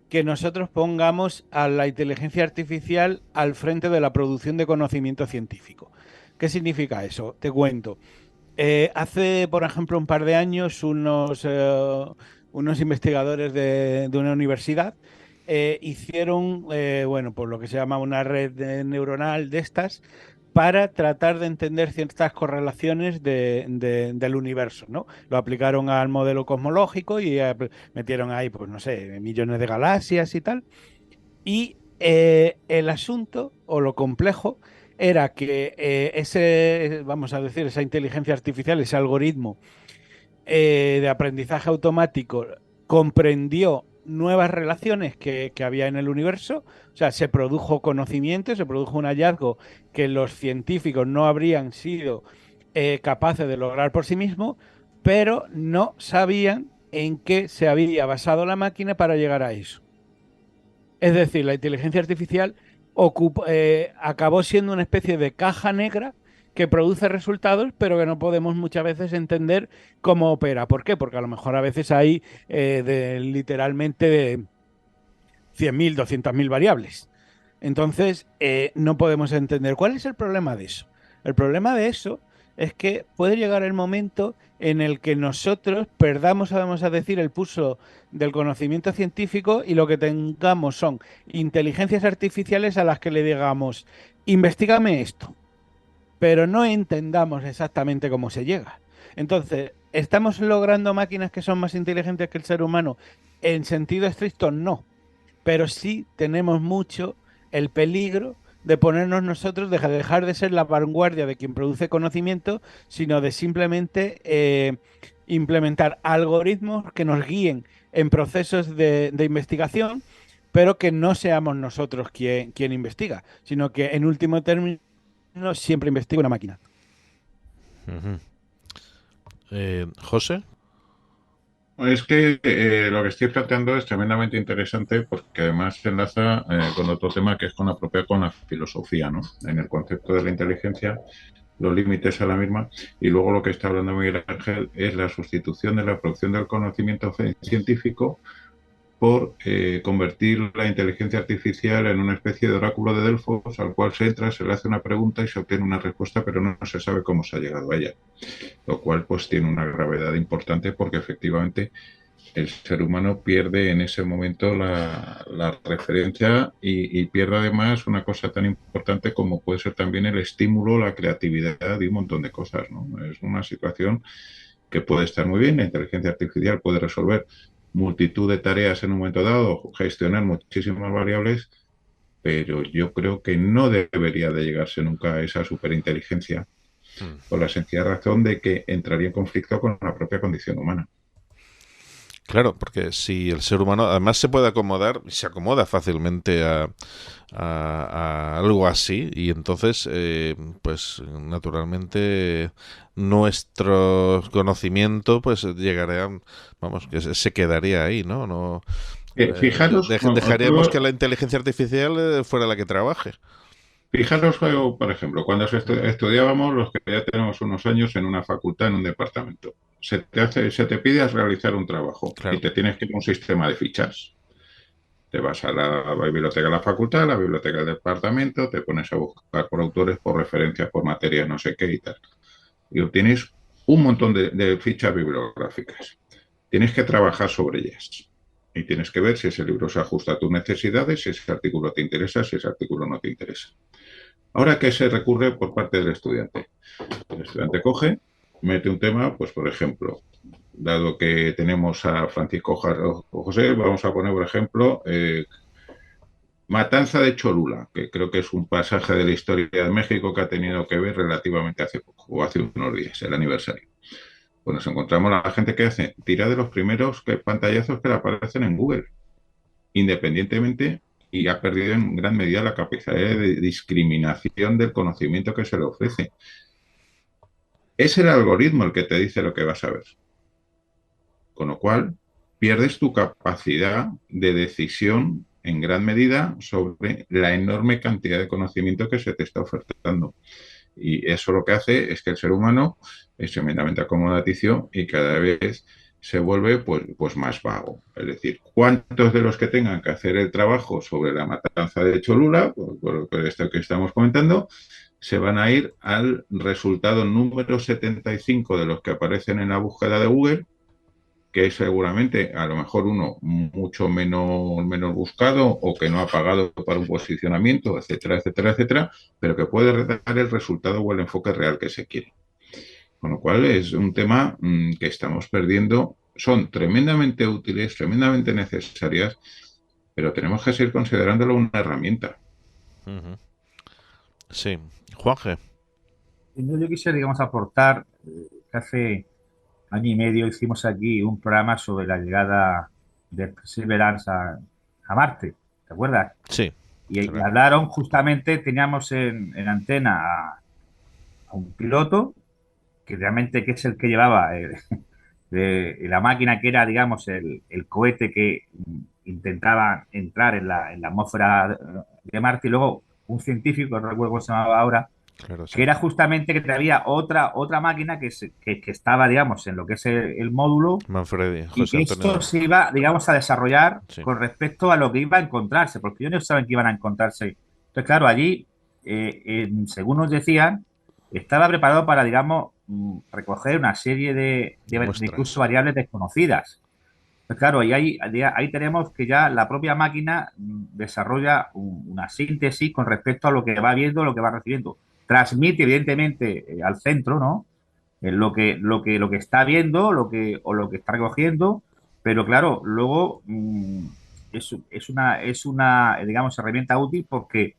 S8: Que nosotros pongamos a la inteligencia artificial al frente de la producción de conocimiento científico. ¿Qué significa eso? Te cuento. Hace, por ejemplo, un par de años, unos investigadores de una universidad hicieron, bueno, pues lo que se llama una red neuronal de estas para tratar de entender ciertas correlaciones del universo, ¿no? Lo aplicaron al modelo cosmológico y metieron ahí, pues no sé, millones de galaxias y tal. Y el asunto, o lo complejo, era que vamos a decir, esa inteligencia artificial, ese algoritmo de aprendizaje automático comprendió nuevas relaciones que había en el universo, o sea, se produjo conocimiento, se produjo un hallazgo que los científicos no habrían sido capaces de lograr por sí mismos, pero no sabían en qué se había basado la máquina para llegar a eso. Es decir, la inteligencia artificial acabó siendo una especie de caja negra que produce resultados, pero que no podemos muchas veces entender cómo opera. ¿Por qué? Porque a lo mejor a veces hay literalmente de 100.000, 200.000 variables. Entonces, no podemos entender. ¿Cuál es el problema de eso? El problema de eso es que puede llegar el momento en el que nosotros perdamos, vamos a decir, el pulso del conocimiento científico y lo que tengamos son inteligencias artificiales a las que le digamos, investígame esto, pero no entendamos exactamente cómo se llega. Entonces, ¿estamos logrando máquinas que son más inteligentes que el ser humano? En sentido estricto, no. Pero sí tenemos mucho el peligro de ponernos nosotros, de dejar de ser la vanguardia de quien produce conocimiento, sino de simplemente implementar algoritmos que nos guíen en procesos de investigación, pero que no seamos nosotros quien investiga, sino que en último término siempre investiga una máquina.
S4: ¿José?
S10: Es que lo que estoy planteando es tremendamente interesante porque además se enlaza con otro tema que es con la filosofía, ¿no? En el concepto de la inteligencia, los límites a la misma, y luego lo que está hablando Miguel Ángel es la sustitución de la producción del conocimiento científico por convertir la inteligencia artificial en una especie de oráculo de Delfos al cual se entra, se le hace una pregunta y se obtiene una respuesta, pero no se sabe cómo se ha llegado a ella. Lo cual pues tiene una gravedad importante porque efectivamente el ser humano pierde en ese momento la referencia y pierde además una cosa tan importante como puede ser también el estímulo, la creatividad y un montón de cosas, ¿no? Es una situación que puede estar muy bien, la inteligencia artificial puede resolver multitud de tareas en un momento dado, gestionar muchísimas variables, pero yo creo que no debería de llegarse nunca a esa superinteligencia por la sencilla razón de que entraría en conflicto con la propia condición humana.
S4: Claro, porque si el ser humano además se puede acomodar, se acomoda fácilmente a algo así, y entonces pues naturalmente nuestro conocimiento pues llegaría, vamos, que se quedaría ahí, ¿no?
S10: Fijaros,
S4: dejaríamos que la inteligencia artificial fuera la que trabaje.
S10: Fijaros, por ejemplo, cuando estudiábamos, los que ya tenemos unos años en una facultad, en un departamento, se te pide realizar un trabajo y te tienes que ir a un sistema de fichas. Te vas a la biblioteca de la facultad, a la biblioteca del departamento, te pones a buscar por autores, por referencias, por materias, no sé qué y tal. Y obtienes un montón de fichas bibliográficas. Tienes que trabajar sobre ellas. Y tienes que ver si ese libro se ajusta a tus necesidades, si ese artículo te interesa, si ese artículo no te interesa. Ahora, ¿qué se recurre por parte del estudiante? El estudiante coge, mete un tema, pues por ejemplo, dado que tenemos a Francisco José, vamos a poner, por ejemplo, Matanza de Cholula, que creo que es un pasaje de la historia de México que ha tenido que ver relativamente hace poco, o hace unos días, el aniversario. Pues nos encontramos a la gente que hace, tira de los primeros pantallazos que le aparecen en Google, independientemente, y ha perdido en gran medida la capacidad de discriminación del conocimiento que se le ofrece. Es el algoritmo el que te dice lo que vas a ver. Con lo cual, pierdes tu capacidad de decisión en gran medida sobre la enorme cantidad de conocimiento que se te está ofertando. Y eso lo que hace es que el ser humano es tremendamente acomodaticio y cada vez se vuelve pues más vago. Es decir, ¿cuántos de los que tengan que hacer el trabajo sobre la matanza de Cholula, por esto que estamos comentando, se van a ir al resultado número 75 de los que aparecen en la búsqueda de Google, que es seguramente a lo mejor uno mucho menos buscado o que no ha pagado para un posicionamiento, etcétera, etcétera, etcétera, pero que puede dar el resultado o el enfoque real que se quiere. Con lo cual es un tema que estamos perdiendo. Son tremendamente útiles, tremendamente necesarias, pero tenemos que seguir considerándolo una herramienta.
S4: Sí. Juanje.
S11: Yo quisiera, digamos, aportar que hace año y medio hicimos aquí un programa sobre la llegada de Perseverance a Marte, ¿te acuerdas?
S4: Sí.
S11: Y hablaron justamente, teníamos en antena a un piloto que realmente que es el que llevaba la máquina que era, digamos, el cohete que intentaba entrar en la atmósfera de Marte, y luego un científico, no recuerdo cómo se llamaba ahora, que era justamente que había otra máquina que estaba, digamos, en lo que es el módulo,
S4: Manfredi,
S11: y que esto se iba, digamos, a desarrollar con respecto a lo que iba a encontrarse, porque ellos no saben que iban a encontrarse. Entonces, claro, allí, según nos decían, estaba preparado para, digamos, recoger una serie de incluso variables desconocidas. Pues claro, y ahí tenemos que ya la propia máquina desarrolla una síntesis con respecto a lo que va viendo, lo que va recibiendo. Transmite, evidentemente, al centro, ¿no? Lo que está viendo, lo que está recogiendo, pero claro, luego es una, digamos, herramienta útil porque,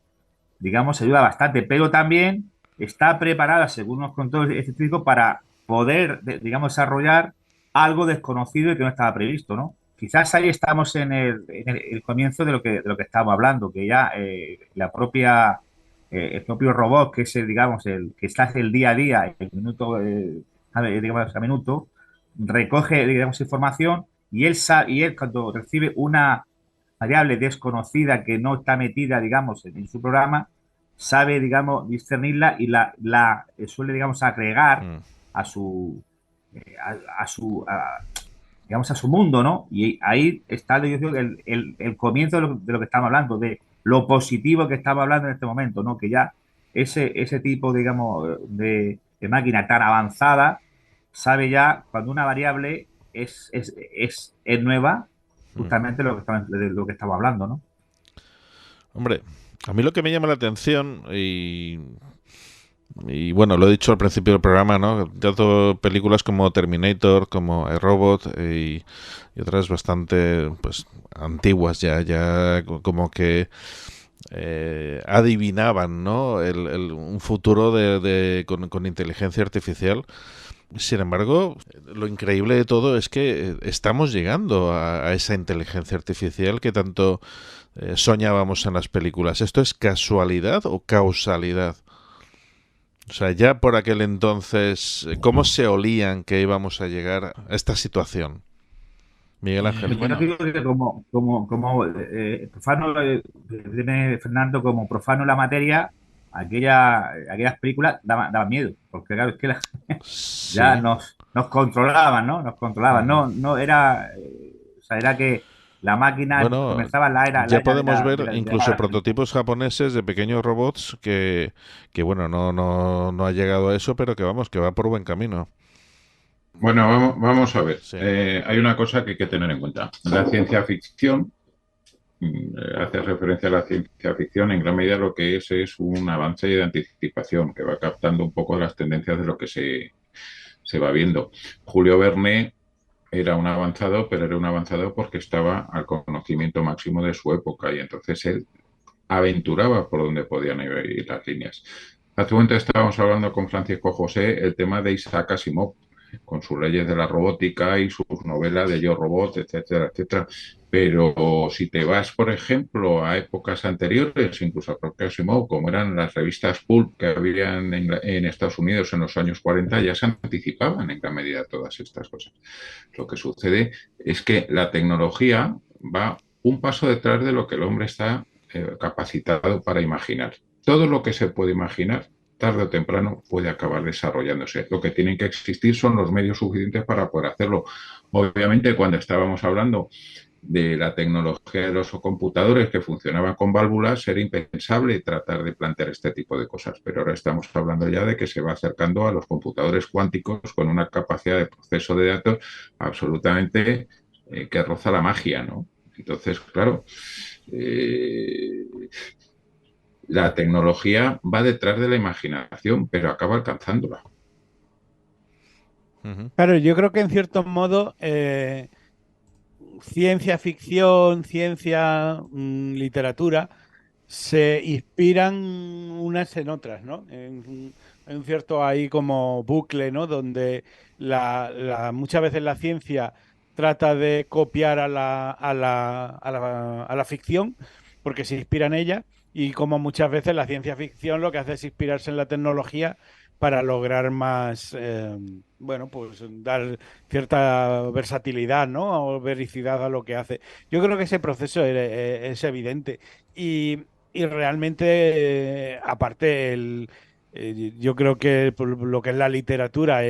S11: digamos, ayuda bastante, pero también está preparada, según nos contó este científico, para poder, digamos, desarrollar algo desconocido y que no estaba previsto, ¿no? Quizás ahí estamos en el comienzo de lo que estábamos hablando, que ya el propio robot, que es digamos, el que está el día a día, el minuto, digamos, a minuto, recoge, digamos, información y él cuando recibe una variable desconocida que no está metida, digamos, en su programa, sabe, digamos, discernirla y la suele, digamos, agregar a su digamos, a su mundo, ¿no? Y ahí está el comienzo de lo que estamos hablando, de lo positivo que estamos hablando en este momento, ¿no? Que ya ese tipo, digamos, de máquina tan avanzada sabe ya cuando una variable es nueva, justamente de lo que estamos hablando, ¿no?
S4: Hombre, a mí lo que me llama la atención y bueno, lo he dicho al principio del programa, ¿no? Tanto películas como Terminator, como iRobot y otras bastante pues antiguas ya como que adivinaban, ¿no? Un futuro con inteligencia artificial. Sin embargo, lo increíble de todo es que estamos llegando a esa inteligencia artificial que tanto soñábamos en las películas. ¿Esto es casualidad o causalidad? O sea, ya por aquel entonces, ¿cómo se olían que íbamos a llegar a esta situación? Miguel Ángel.
S11: Yo digo que como profano, Fernando, como profano la materia, aquellas películas daban miedo, porque claro, es que ya nos controlaban, ¿no? Nos controlaban, no era, o sea, era que la máquina comenzaba la era.
S4: Ya podemos ver incluso prototipos japoneses de pequeños robots que bueno, no ha llegado a eso, pero que vamos, que va por buen camino.
S10: Bueno, vamos a ver. Sí. Hay una cosa que hay que tener en cuenta. La ciencia ficción, hace referencia a la ciencia ficción, en gran medida lo que es un avance de anticipación, que va captando un poco las tendencias de lo que se va viendo. Julio Verne era un avanzado, pero era un avanzado porque estaba al conocimiento máximo de su época y entonces él aventuraba por donde podían ir las líneas. Hace un momento estábamos hablando con Francisco José el tema de Isaac Asimov, con sus leyes de la robótica y sus novelas de Yo Robot, etcétera, etcétera. Pero si te vas, por ejemplo, a épocas anteriores, incluso a propio Asimov, como eran las revistas pulp que habían en Estados Unidos en los años 40, ya se anticipaban en gran medida todas estas cosas. Lo que sucede es que la tecnología va un paso detrás de lo que el hombre está capacitado para imaginar. Todo lo que se puede imaginar, tarde o temprano puede acabar desarrollándose. Lo que tienen que existir son los medios suficientes para poder hacerlo. Obviamente, cuando estábamos hablando de la tecnología de los computadores que funcionaban con válvulas, era impensable tratar de plantear este tipo de cosas, pero ahora estamos hablando ya de que se va acercando a los computadores cuánticos con una capacidad de proceso de datos absolutamente que roza la magia, ¿no? Entonces, claro, la tecnología va detrás de la imaginación, pero acaba alcanzándola.
S8: Claro, yo creo que en cierto modo ciencia ficción, literatura, se inspiran unas en otras, ¿no? En un cierto ahí como bucle, ¿no? Donde muchas veces la ciencia trata de copiar a la ficción porque se inspira en ella, y como muchas veces la ciencia ficción lo que hace es inspirarse en la tecnología para lograr más, pues dar cierta versatilidad, ¿no? O vericidad a lo que hace. Yo creo que ese proceso es evidente. Y realmente, aparte, yo creo que lo que es la literatura,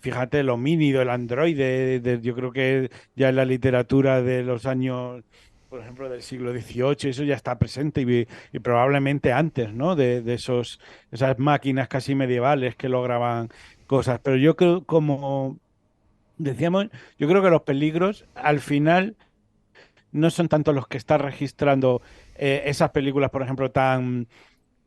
S8: fíjate, el homínido, el androide, yo creo que ya en la literatura de los años, por ejemplo, del siglo XVIII, eso ya está presente y probablemente antes, ¿no? De esas máquinas casi medievales que lograban cosas. Pero yo creo, como decíamos, yo creo que los peligros al final no son tanto los que están registrando esas películas, por ejemplo, tan,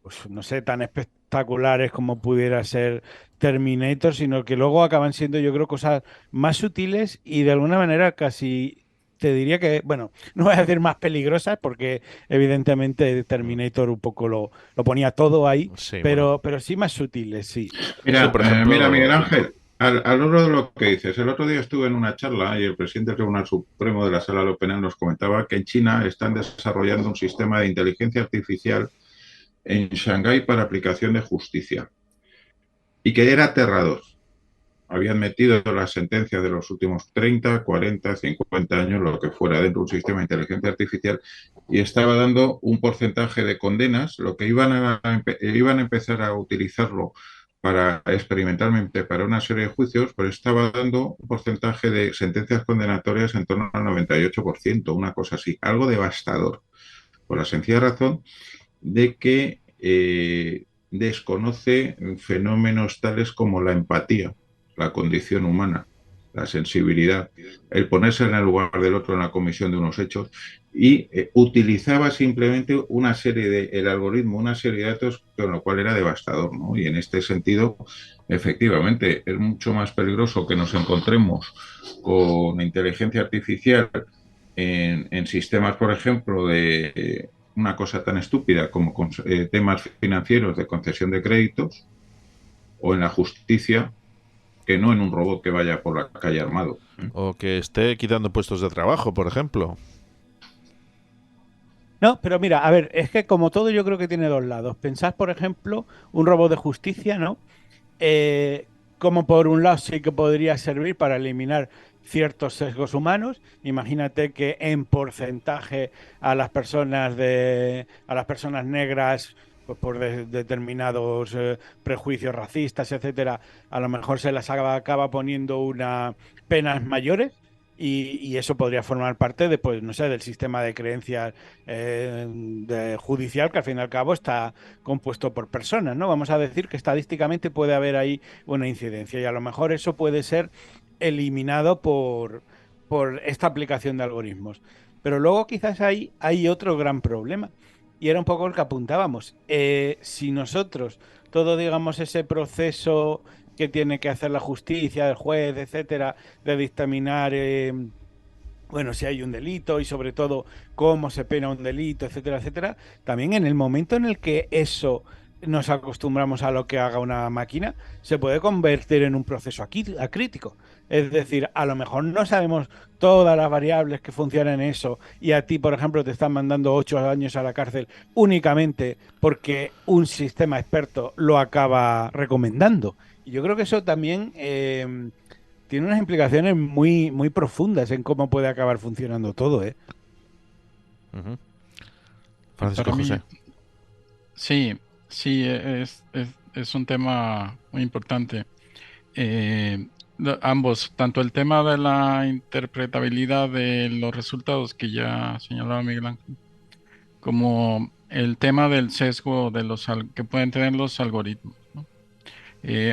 S8: pues, no sé, tan espectaculares como pudiera ser Terminator, sino que luego acaban siendo, yo creo, cosas más sutiles y de alguna manera casi, te diría que, bueno, no voy a decir más peligrosas porque evidentemente Terminator un poco lo ponía todo ahí, sí, pero sí más sutiles, sí.
S10: Mira, por ejemplo, mira Miguel Ángel, al oro de lo que dices, el otro día estuve en una charla y el presidente del Tribunal Supremo de la Sala de lo Penal nos comentaba que en China están desarrollando un sistema de inteligencia artificial en Shanghái para aplicación de justicia y que era aterrador. Habían metido las sentencias de los últimos 30, 40, 50 años, lo que fuera, dentro de un sistema de inteligencia artificial y estaba dando un porcentaje de condenas, lo que iban a empezar a utilizarlo para experimentalmente para una serie de juicios, pero estaba dando un porcentaje de sentencias condenatorias en torno al 98%, una cosa así, algo devastador, por la sencilla razón de que desconoce fenómenos tales como la empatía, la condición humana, la sensibilidad, el ponerse en el lugar del otro en la comisión de unos hechos y utilizaba simplemente el algoritmo, una serie de datos con lo cual era devastador, ¿no? Y en este sentido, efectivamente, es mucho más peligroso que nos encontremos con inteligencia artificial en sistemas, por ejemplo, de una cosa tan estúpida como temas financieros de concesión de créditos o en la justicia, que no en un robot que vaya por la calle armado.
S4: O que esté quitando puestos de trabajo, por ejemplo.
S8: No, pero mira, a ver, es que como todo yo creo que tiene dos lados. Pensad, por ejemplo, un robot de justicia, ¿no? Como por un lado sí que podría servir para eliminar ciertos sesgos humanos. Imagínate que en porcentaje a las personas negras pues por determinados prejuicios racistas, etcétera, a lo mejor se las acaba poniendo unas penas mayores. Y eso podría formar parte de, pues, no sé, del sistema de creencias judicial, que al fin y al cabo está compuesto por personas, ¿no? Vamos a decir que estadísticamente puede haber ahí una incidencia y a lo mejor eso puede ser eliminado por esta aplicación de algoritmos. Pero luego quizás hay otro gran problema y era un poco el que apuntábamos. Si nosotros todo, digamos, ese proceso que tiene que hacer la justicia, el juez, etcétera, de dictaminar, bueno, si hay un delito y sobre todo cómo se pena un delito, etcétera, etcétera, también en el momento en el que eso nos acostumbramos a lo que haga una máquina, se puede convertir en un proceso acrítico. Es decir, a lo mejor no sabemos todas las variables que funcionan en eso y a ti, por ejemplo, te están mandando 8 años a la cárcel únicamente porque un sistema experto lo acaba recomendando. Y yo creo que eso también tiene unas implicaciones muy, muy profundas en cómo puede acabar funcionando todo, ¿eh?
S4: Francisco José.
S9: Sí, es un tema muy importante. Ambos, tanto el tema de la interpretabilidad de los resultados que ya señalaba Miguel Ángel, como el tema del sesgo de que pueden tener los algoritmos, ¿no?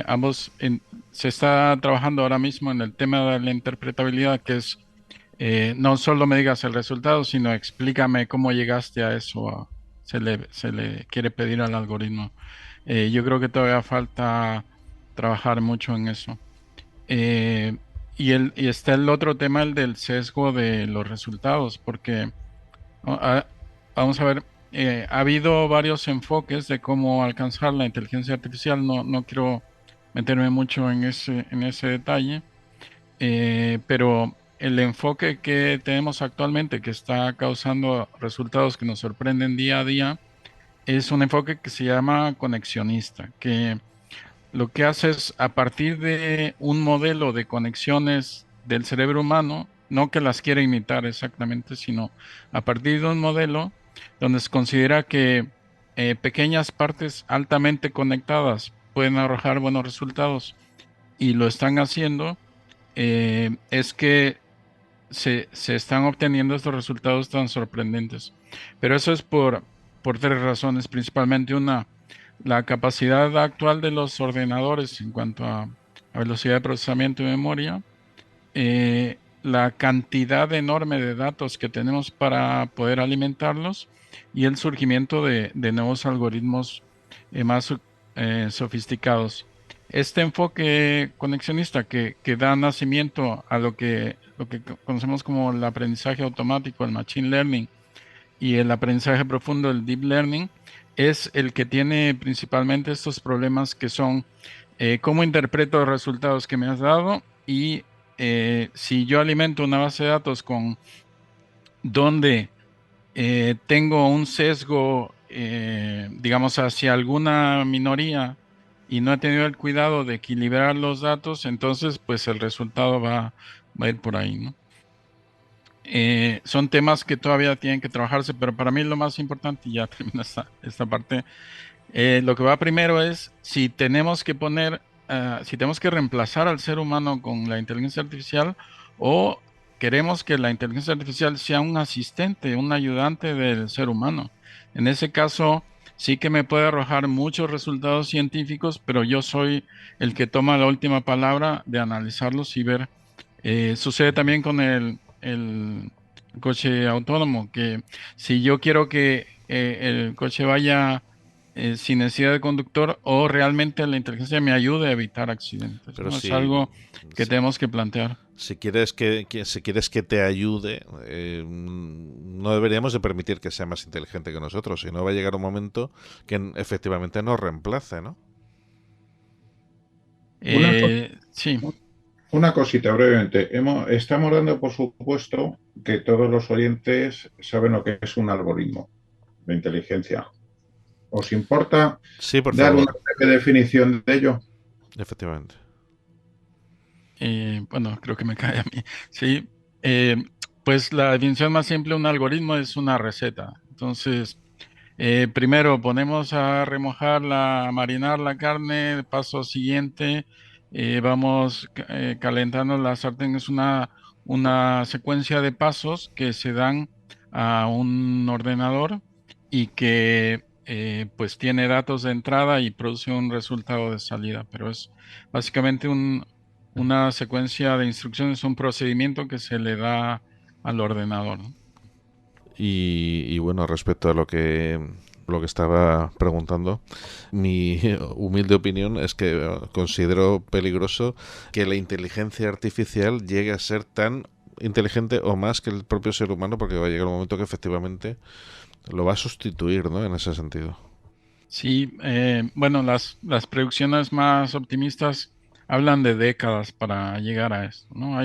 S9: Ambos se está trabajando ahora mismo en el tema de la interpretabilidad, que es no solo me digas el resultado, sino explícame cómo llegaste a eso. Se le quiere pedir al algoritmo. Yo creo que todavía falta trabajar mucho en eso. Y está el otro tema, el del sesgo de los resultados, porque vamos a ver, ha habido varios enfoques de cómo alcanzar la inteligencia artificial. No quiero meterme mucho en ese detalle, pero el enfoque que tenemos actualmente, que está causando resultados que nos sorprenden día a día, es un enfoque que se llama conexionista, que lo que hace es, a partir de un modelo de conexiones del cerebro humano, no que las quiere imitar exactamente, sino a partir de un modelo donde se considera que pequeñas partes altamente conectadas pueden arrojar buenos resultados y lo están haciendo, es que se están obteniendo estos resultados tan sorprendentes. Pero eso es por 3 razones, principalmente. Una, la capacidad actual de los ordenadores en cuanto a velocidad de procesamiento y memoria, la cantidad enorme de datos que tenemos para poder alimentarlos y el surgimiento de nuevos algoritmos más sofisticados. Este enfoque conexionista que da nacimiento a lo que conocemos como el aprendizaje automático, el machine learning, y el aprendizaje profundo, el deep learning, es el que tiene principalmente estos problemas que son cómo interpreto los resultados que me has dado y si yo alimento una base de datos con donde tengo un sesgo, digamos, hacia alguna minoría y no he tenido el cuidado de equilibrar los datos, entonces pues el resultado va a ir por ahí, ¿no? Son temas que todavía tienen que trabajarse, pero para mí lo más importante, y ya termina esta parte, lo que va primero es si tenemos que si tenemos que reemplazar al ser humano con la inteligencia artificial o queremos que la inteligencia artificial sea un asistente, un ayudante del ser humano. En ese caso, sí que me puede arrojar muchos resultados científicos, pero yo soy el que toma la última palabra de analizarlos y ver. Sucede también con el coche autónomo, que si yo quiero que el coche vaya sin necesidad de conductor o realmente la inteligencia me ayude a evitar accidentes, ¿no? Es algo que tenemos que plantear.
S4: Si quieres que te ayude, no deberíamos de permitir que sea más inteligente que nosotros, si no va a llegar un momento que efectivamente nos reemplace, ¿no?
S9: Sí.
S10: Una cosita brevemente. Estamos dando por supuesto que todos los oyentes saben lo que es un algoritmo de inteligencia. ¿Os importa dar una breve definición de ello?
S4: Efectivamente.
S9: Bueno, creo que me cae a mí. Sí, pues la definición más simple de un algoritmo es una receta. Entonces, Primero ponemos a remojar, a marinar la carne. El paso siguiente, vamos calentando la sartén. Es una secuencia de pasos que se dan a un ordenador y que pues tiene datos de entrada y produce un resultado de salida. Pero es básicamente una secuencia de instrucciones, un procedimiento que se le da al ordenador, ¿no?
S4: Y bueno, respecto a lo que estaba preguntando, mi humilde opinión es que considero peligroso que la inteligencia artificial llegue a ser tan inteligente o más que el propio ser humano, porque va a llegar un momento que efectivamente lo va a sustituir, ¿no? En ese sentido.
S9: Sí, bueno, las predicciones más optimistas hablan de décadas para llegar a esto, ¿no?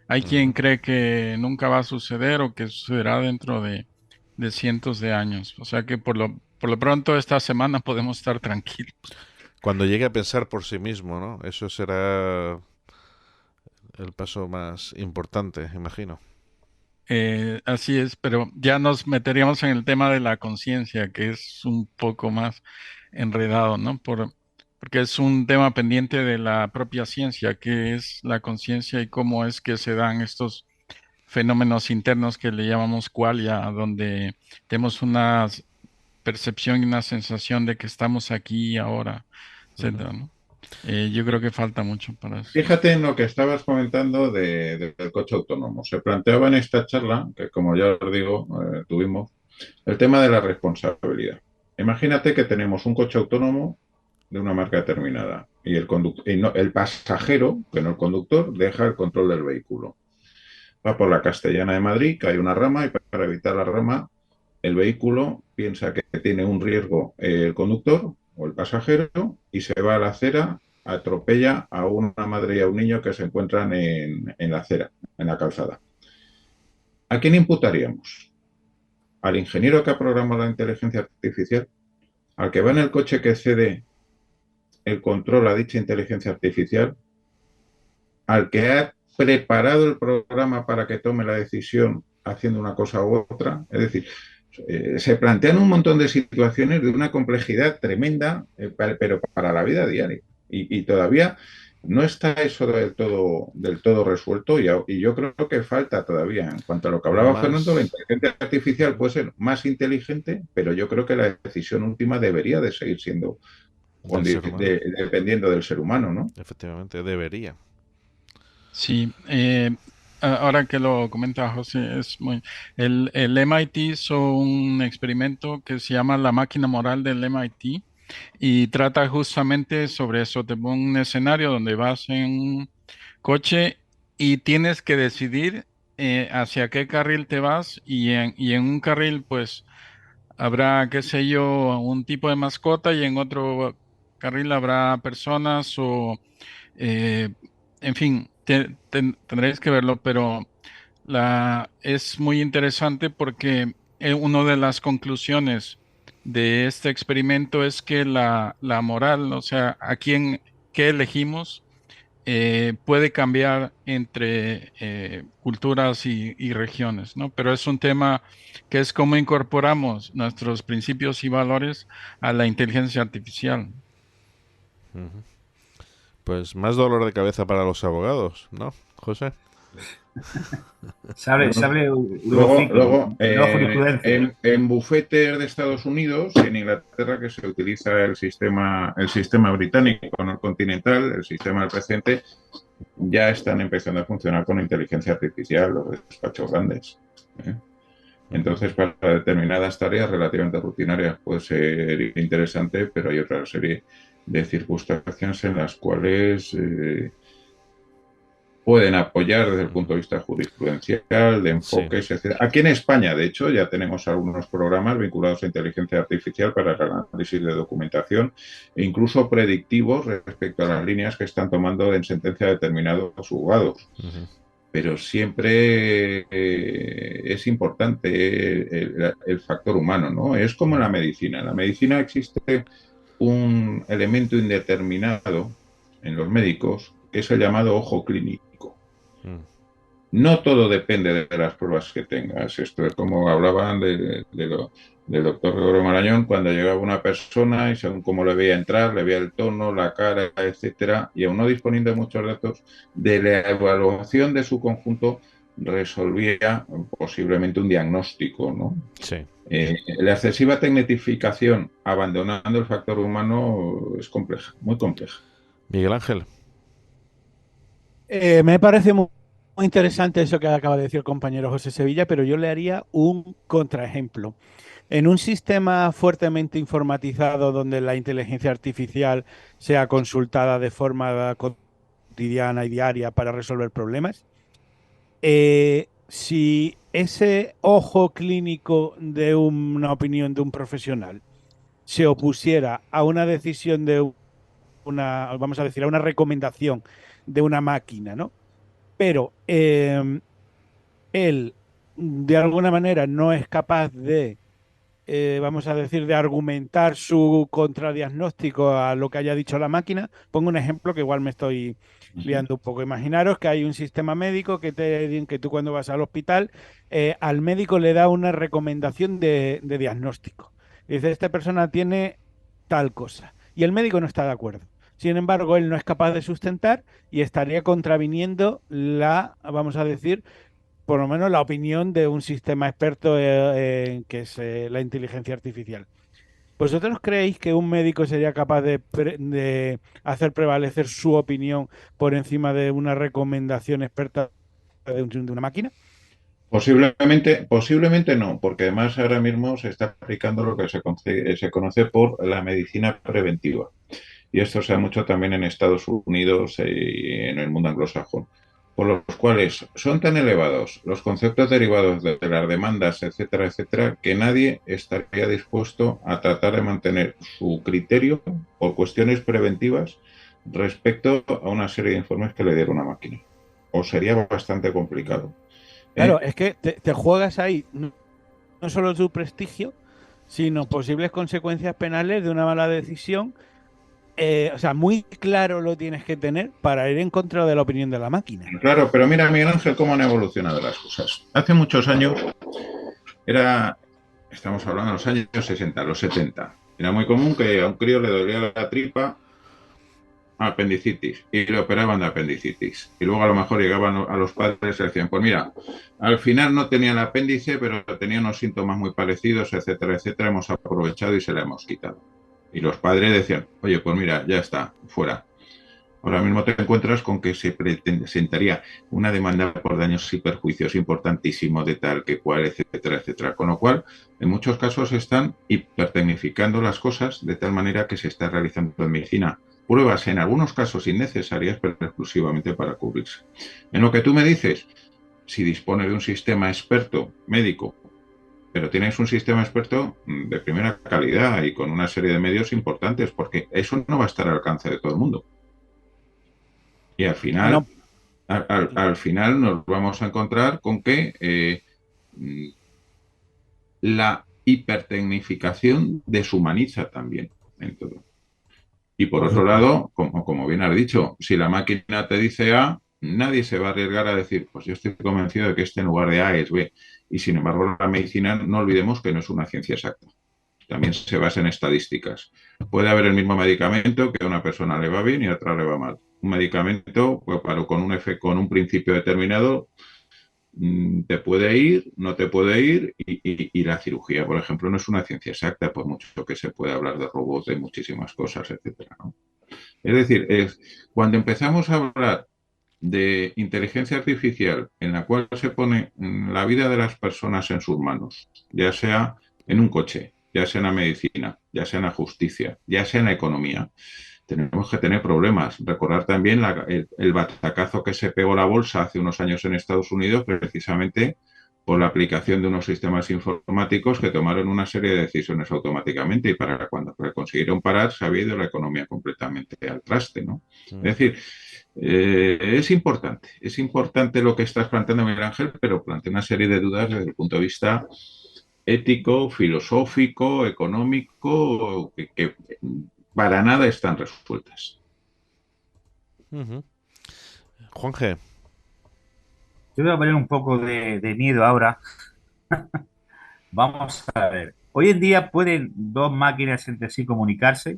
S9: Hay quien cree que nunca va a suceder o que sucederá dentro de cientos de años. O sea que por lo pronto esta semana podemos estar tranquilos.
S4: Cuando llegue a pensar por sí mismo, ¿no? Eso será el paso más importante, imagino.
S9: Así es, pero ya nos meteríamos en el tema de la conciencia, que es un poco más enredado, ¿no? Porque es un tema pendiente de la propia ciencia, que es la conciencia y cómo es que se dan estos fenómenos internos que le llamamos qualia, donde tenemos una percepción y una sensación de que estamos aquí y ahora, etcétera, ¿no? Yo creo que falta mucho para eso.
S10: Fíjate en lo que estabas comentando del coche autónomo. Se planteaba en esta charla, que como ya os digo, tuvimos, el tema de la responsabilidad. Imagínate que tenemos un coche autónomo de una marca determinada y el pasajero, que no el conductor, deja el control del vehículo. Va por la Castellana de Madrid, cae una rama y para evitar la rama, el vehículo piensa que tiene un riesgo el conductor o el pasajero y se va a la acera, atropella a una madre y a un niño que se encuentran en la acera, en la calzada. ¿A quién imputaríamos? ¿Al ingeniero que ha programado la inteligencia artificial? ¿Al que va en el coche que cede el control a dicha inteligencia artificial? ¿Al que ha preparado el programa para que tome la decisión haciendo una cosa u otra? Es decir, se plantean un montón de situaciones de una complejidad tremenda, pero para la vida diaria. Y todavía no está eso del todo resuelto y yo creo que falta todavía. En cuanto a lo que hablaba Fernando, la inteligencia artificial puede ser más inteligente, pero yo creo que la decisión última debería de seguir siendo dependiendo del ser humano, ¿no?
S4: Efectivamente, debería.
S9: Sí, ahora que lo comenta José, el MIT hizo un experimento que se llama la máquina moral del MIT y trata justamente sobre eso. Te pone un escenario donde vas en un coche y tienes que decidir hacia qué carril te vas y en un carril pues habrá, qué sé yo, un tipo de mascota y en otro carril habrá personas o, en fin, tendréis que verlo, pero es muy interesante porque una de las conclusiones de este experimento es que la moral, o sea, qué elegimos, puede cambiar entre culturas y regiones, ¿no? Pero es un tema que es cómo incorporamos nuestros principios y valores a la inteligencia artificial.
S4: Pues más dolor de cabeza para los abogados, ¿no, José?
S10: Luego en bufetes de Estados Unidos y en Inglaterra, que se utiliza el sistema británico, no el continental, el sistema del presidente, ya están empezando a funcionar con inteligencia artificial los despachos grandes. Entonces, para determinadas tareas relativamente rutinarias puede ser interesante, pero hay otra serie de circunstancias en las cuales pueden apoyar desde el punto de vista jurisprudencial, de enfoques, etc. Aquí en España, de hecho, ya tenemos algunos programas vinculados a inteligencia artificial para el análisis de documentación e incluso predictivos respecto a las líneas que están tomando en sentencia determinados juzgados. Pero siempre es importante el factor humano, ¿no? Es como en la medicina. En la medicina existe un elemento indeterminado en los médicos que es el llamado ojo clínico. No todo depende de las pruebas que tengas. Esto es como hablaban del doctor Gregorio Marañón, cuando llegaba una persona y según cómo le veía entrar, le veía el tono, la cara, etcétera, y aún no disponiendo de muchos datos, de la evaluación de su conjunto resolvía posiblemente un diagnóstico, ¿no?
S4: Sí.
S10: La excesiva tecnificación, abandonando el factor humano, es compleja, muy compleja.
S4: Miguel Ángel.
S8: Me parece muy interesante eso que acaba de decir el compañero José Sevilla, pero yo le haría un contraejemplo. En un sistema fuertemente informatizado donde la inteligencia artificial sea consultada de forma cotidiana y diaria para resolver problemas, si ese ojo clínico de una opinión de un profesional se opusiera a una decisión de vamos a decir, a una recomendación de una máquina, ¿no? Pero él, de alguna manera, no es capaz de, vamos a decir, de argumentar su contradiagnóstico a lo que haya dicho la máquina. Pongo un ejemplo que igual me estoy liando un poco. Imaginaros que hay un sistema médico que tú cuando vas al hospital, al médico le da una recomendación de diagnóstico. Dice, esta persona tiene tal cosa. Y el médico no está de acuerdo. Sin embargo, él no es capaz de sustentar y estaría contraviniendo vamos a decir, por lo menos la opinión de un sistema experto en que es la inteligencia artificial. ¿Vosotros creéis que un médico sería capaz de hacer prevalecer su opinión por encima de una recomendación experta de una máquina?
S10: Posiblemente no, porque además ahora mismo se está aplicando lo que se conoce por la medicina preventiva. Y esto se da mucho también en Estados Unidos y en el mundo anglosajón, por los cuales son tan elevados los conceptos derivados de las demandas, etcétera, etcétera, que nadie estaría dispuesto a tratar de mantener su criterio por cuestiones preventivas respecto a una serie de informes que le diera una máquina. O sería bastante complicado.
S8: Claro, es que te juegas ahí no solo tu prestigio, sino posibles consecuencias penales de una mala decisión. O sea, muy claro lo tienes que tener para ir en contra de la opinión de la máquina.
S10: Claro, pero mira, Miguel Ángel, cómo han evolucionado las cosas. Hace muchos años estamos hablando de los años 60, los 70. Era muy común que a un crío le dolía la tripa, apendicitis, y le operaban de apendicitis. Y luego a lo mejor llegaban a los padres y decían, pues mira, al final no tenía el apéndice, pero tenía unos síntomas muy parecidos, etcétera, etcétera, hemos aprovechado y se la hemos quitado. Y los padres decían, oye, pues mira, ya está, fuera. Ahora mismo te encuentras con que se presentaría una demanda por daños y perjuicios importantísimo de tal que cual, etcétera, etcétera. Con lo cual, en muchos casos están hipertecnificando las cosas de tal manera que se está realizando en medicina pruebas en algunos casos innecesarias, pero exclusivamente para cubrirse. En lo que tú me dices, si dispones de un sistema experto médico, pero tienes un sistema experto de primera calidad y con una serie de medios importantes, porque eso no va a estar al alcance de todo el mundo. Y al final, al final nos vamos a encontrar con que la hipertecnificación deshumaniza también en todo. Y por otro lado, como bien has dicho, si la máquina te dice A, nadie se va a arriesgar a decir, pues yo estoy convencido de que este en lugar de A es B. Y sin embargo, la medicina, no olvidemos que no es una ciencia exacta. También se basa en estadísticas. Puede haber el mismo medicamento que a una persona le va bien y a otra le va mal. Un medicamento, pues, con un principio determinado, te puede ir, no te puede ir, y la cirugía, por ejemplo, no es una ciencia exacta, por mucho que se pueda hablar de robots, de muchísimas cosas, etcétera, ¿no? Es decir, cuando empezamos a hablar de inteligencia artificial en la cual se pone la vida de las personas en sus manos, ya sea en un coche, ya sea en la medicina, ya sea en la justicia, ya sea en la economía, tenemos que tener problemas. Recordar también el batacazo que se pegó la bolsa hace unos años en Estados Unidos, precisamente por la aplicación de unos sistemas informáticos que tomaron una serie de decisiones automáticamente, y para cuando consiguieron parar se había ido la economía completamente al traste, ¿no? Es decir, es importante lo que estás planteando, Miguel Ángel, pero plantea una serie de dudas desde el punto de vista ético, filosófico, económico, que para nada están resueltas.
S4: Juan G.
S11: Yo voy a poner un poco de miedo ahora. Vamos a ver. Hoy en día pueden dos máquinas entre sí comunicarse.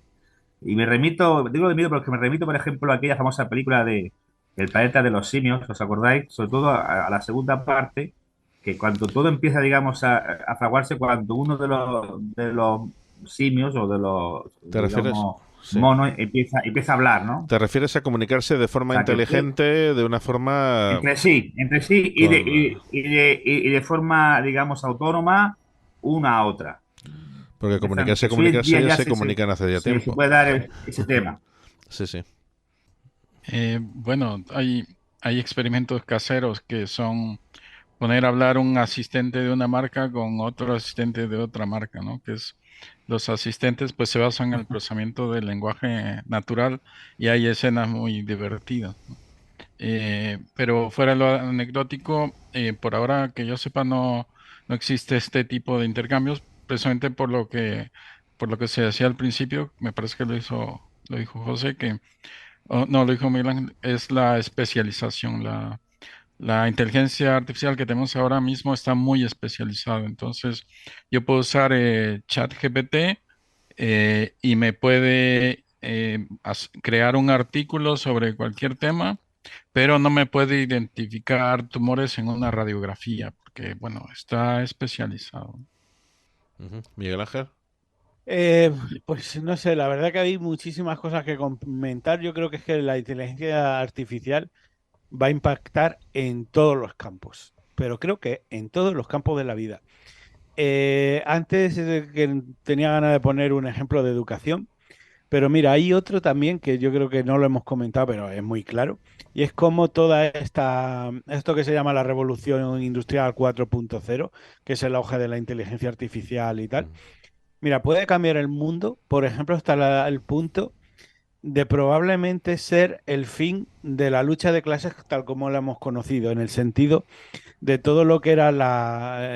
S11: Y me remito, digo de miedo porque me remito, por ejemplo, a aquella famosa película de El planeta de los simios, ¿os acordáis? Sobre todo a la segunda parte, que cuando todo empieza, digamos, a fraguarse, cuando uno de los simios o de los,
S4: ¿Te refieres?
S11: digamos,
S4: Sí.
S11: monos empieza a hablar, ¿no?
S4: ¿Te refieres a comunicarse de forma
S11: O sea, que
S4: inteligente, de una forma...
S11: entre sí
S4: Con-
S11: y de forma, digamos, autónoma, una a otra.
S4: Porque comunicarse
S11: Hoy en día
S4: ya
S11: ya
S4: se comunican hace ya
S11: se
S4: tiempo.
S11: puede dar ese tema.
S4: Sí, sí.
S9: Bueno, hay experimentos caseros que son poner a hablar un asistente de una marca con otro asistente de otra marca, ¿no? Que es los asistentes pues se basan en el procesamiento del lenguaje natural y hay escenas muy divertidas, ¿no? Pero fuera de lo anecdótico, por ahora que yo sepa no existe este tipo de intercambios, precisamente por lo que se decía al principio, me parece que lo dijo José, que no, lo dijo Miguel Ángel, es la especialización. La inteligencia artificial que tenemos ahora mismo está muy especializada. Entonces, yo puedo usar ChatGPT y me puede crear un artículo sobre cualquier tema, pero no me puede identificar tumores en una radiografía, porque, bueno, está especializado.
S4: Ujú. Miguel Ángel.
S8: Pues no sé, la verdad que hay muchísimas cosas que comentar. Yo creo que es que la inteligencia artificial va a impactar en todos los campos, pero creo que en todos los campos de la vida. Antes que tenía ganas de poner un ejemplo de educación, pero mira, hay otro también que yo creo que no lo hemos comentado, pero es muy claro, y es como esto que se llama la revolución industrial 4.0, que es el auge de la inteligencia artificial y tal. Mira, puede cambiar el mundo, por ejemplo, hasta el punto de probablemente ser el fin de la lucha de clases tal como la hemos conocido, en el sentido de todo lo que era la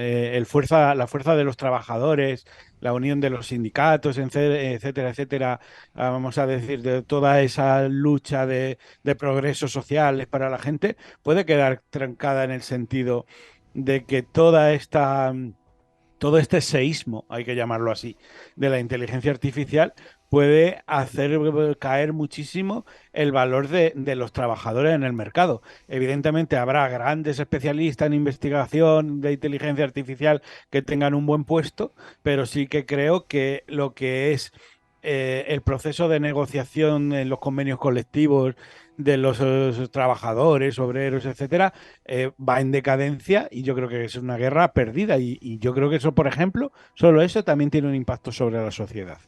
S8: fuerza de los trabajadores, la unión de los sindicatos, etcétera, etcétera, vamos a decir, de toda esa lucha de progresos sociales para la gente, puede quedar trancada en el sentido de que todo este seísmo, hay que llamarlo así, de la inteligencia artificial puede hacer caer muchísimo el valor de los trabajadores en el mercado. Evidentemente habrá grandes especialistas en investigación de inteligencia artificial que tengan un buen puesto, pero sí que creo que lo que es el proceso de negociación en los convenios colectivos de los trabajadores, obreros, etcétera, va en decadencia y yo creo que es una guerra perdida y yo creo que eso, por ejemplo, solo eso también tiene un impacto sobre la sociedad.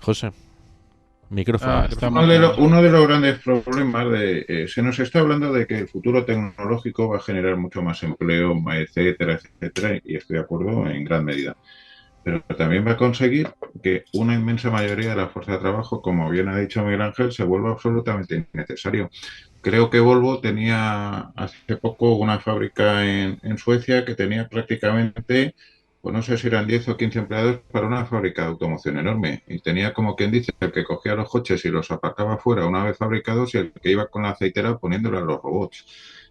S4: José. Micrófono.
S10: Uno de los grandes problemas se nos está hablando de que el futuro tecnológico va a generar mucho más empleo, etcétera, etcétera, y estoy de acuerdo en gran medida. Pero también va a conseguir que una inmensa mayoría de la fuerza de trabajo, como bien ha dicho Miguel Ángel, se vuelva absolutamente innecesario. Creo que Volvo tenía hace poco una fábrica en Suecia que tenía prácticamente, pues no sé si eran 10 o 15 empleados para una fábrica de automoción enorme. Y tenía, como quien dice, el que cogía los coches y los aparcaba fuera una vez fabricados y el que iba con la aceitera poniéndole a los robots.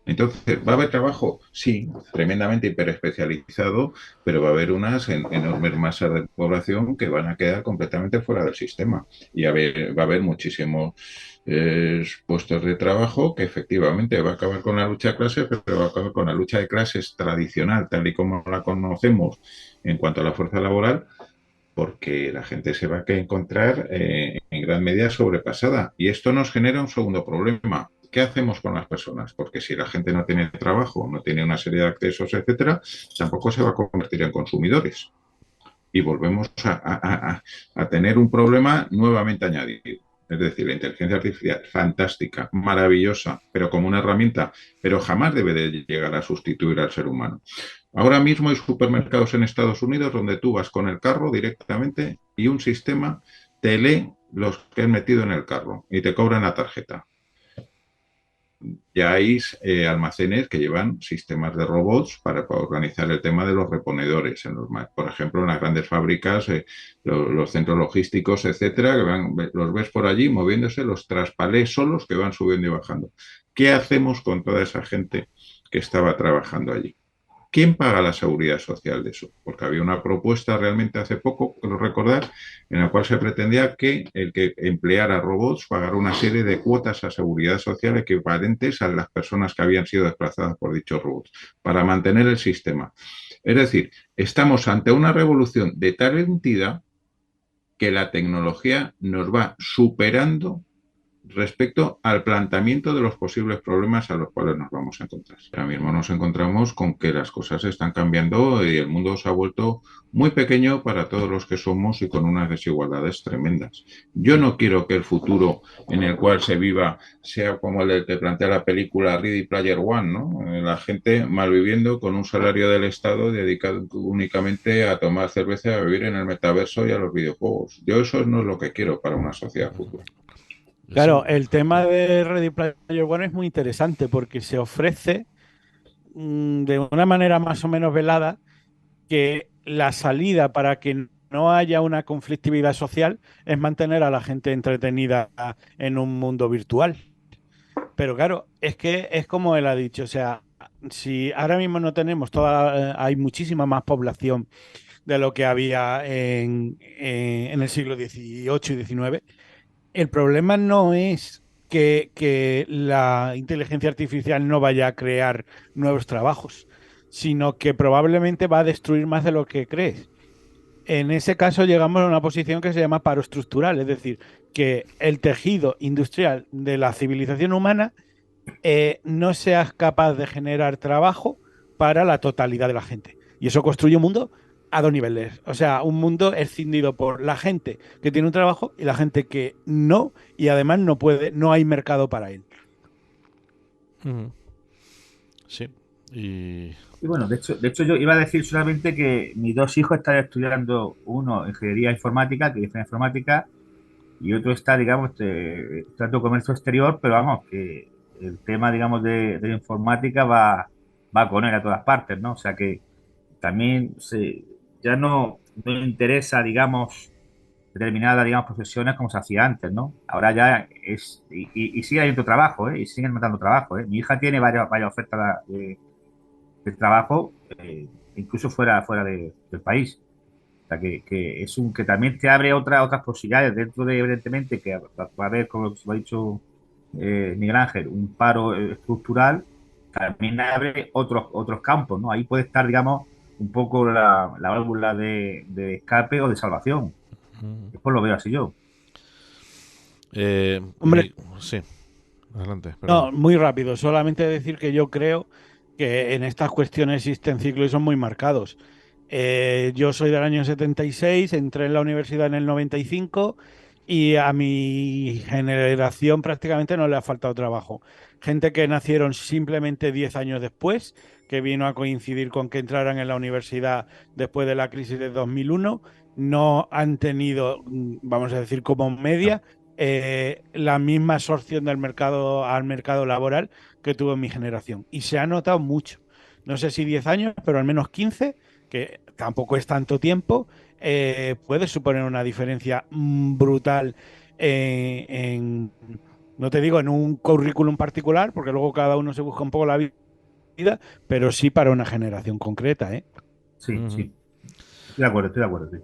S10: Entonces, ¿va a haber trabajo? Sí, tremendamente hiperespecializado, pero va a haber unas enormes masas de población que van a quedar completamente fuera del sistema. Y va a haber muchísimos puestos de trabajo que efectivamente va a acabar con la lucha de clases, pero va a acabar con la lucha de clases tradicional, tal y como la conocemos en cuanto a la fuerza laboral, porque la gente se va a encontrar en gran medida sobrepasada. Y esto nos genera un segundo problema. ¿Qué hacemos con las personas? Porque si la gente no tiene trabajo, no tiene una serie de accesos, etcétera, tampoco se va a convertir en consumidores. Y volvemos a tener un problema nuevamente añadido. Es decir, la inteligencia artificial, fantástica, maravillosa, pero como una herramienta, pero jamás debe de llegar a sustituir al ser humano. Ahora mismo hay supermercados en Estados Unidos donde tú vas con el carro directamente y un sistema te lee los que has metido en el carro y te cobran la tarjeta. Ya hay almacenes que llevan sistemas de robots para organizar el tema de los reponedores. Por ejemplo, en las grandes fábricas, los centros logísticos, etcétera, que los ves por allí moviéndose los traspalés solos que van subiendo y bajando. ¿Qué hacemos con toda esa gente que estaba trabajando allí. ¿Quién paga la seguridad social de eso? Porque había una propuesta realmente hace poco, creo recordar, en la cual se pretendía que el que empleara robots pagara una serie de cuotas a seguridad social equivalentes a las personas que habían sido desplazadas por dichos robots, para mantener el sistema. Es decir, estamos ante una revolución de tal entidad que la tecnología nos va superando respecto al planteamiento de los posibles problemas a los cuales nos vamos a encontrar. Ahora mismo nos encontramos con que las cosas están cambiando y el mundo se ha vuelto muy pequeño para todos los que somos y con unas desigualdades tremendas. Yo no quiero que el futuro en el cual se viva sea como el que plantea la película Ready Player One, ¿no? La gente malviviendo con un salario del Estado dedicado únicamente a tomar cerveza, a vivir en el metaverso y a los videojuegos. Yo eso no es lo que quiero para una sociedad futura.
S8: Claro, el tema de Ready Player One es muy interesante porque se ofrece de una manera más o menos velada que la salida para que no haya una conflictividad social es mantener a la gente entretenida en un mundo virtual. Pero claro, es que es como él ha dicho, o sea, si ahora mismo no tenemos hay muchísima más población de lo que había en el siglo XVIII y XIX. El problema no es que la inteligencia artificial no vaya a crear nuevos trabajos, sino que probablemente va a destruir más de lo que crees. En ese caso llegamos a una posición que se llama paro estructural, es decir, que el tejido industrial de la civilización humana no sea capaz de generar trabajo para la totalidad de la gente. Y eso construye un mundo a dos niveles. O sea, un mundo escindido por la gente que tiene un trabajo y la gente que no, y además no puede, no hay mercado para él.
S4: Sí. Y
S11: bueno, de hecho yo iba a decir solamente que mis dos hijos están estudiando, uno ingeniería informática, que dice informática, y otro está, digamos, estudiando comercio exterior, pero vamos, que el tema, digamos, de informática va con él a todas partes, ¿no? O sea que también ya no interesa, digamos, determinadas, digamos, profesiones como se hacía antes, ¿no? Ahora ya es, y sigue habiendo trabajo, y siguen matando trabajo, Mi hija tiene varias ofertas de trabajo, incluso fuera del país. O sea, que es que también te abre otras posibilidades dentro de, evidentemente, que va a haber, como lo ha dicho Miguel Ángel, un paro estructural, también abre otros campos, ¿no? Ahí puede estar, digamos, un poco la válvula de escape o de salvación. Después lo veo así yo.
S8: Hombre,
S4: sí, adelante.
S8: No, muy rápido. Solamente decir que yo creo que en estas cuestiones existen ciclos y son muy marcados. Yo soy del año 76, entré en la universidad en el 95 y a mi generación prácticamente no le ha faltado trabajo. Gente que nacieron simplemente 10 años después, que vino a coincidir con que entraran en la universidad después de la crisis de 2001, no han tenido, vamos a decir, como media, la misma absorción del mercado al mercado laboral que tuvo mi generación. Y se ha notado mucho. No sé si 10 años, pero al menos 15, que tampoco es tanto tiempo, puede suponer una diferencia brutal no te digo en un currículum particular, porque luego cada uno se busca un poco la vida, pero sí para una generación concreta, ¿eh?
S11: Sí, sí. Estoy de acuerdo, sí.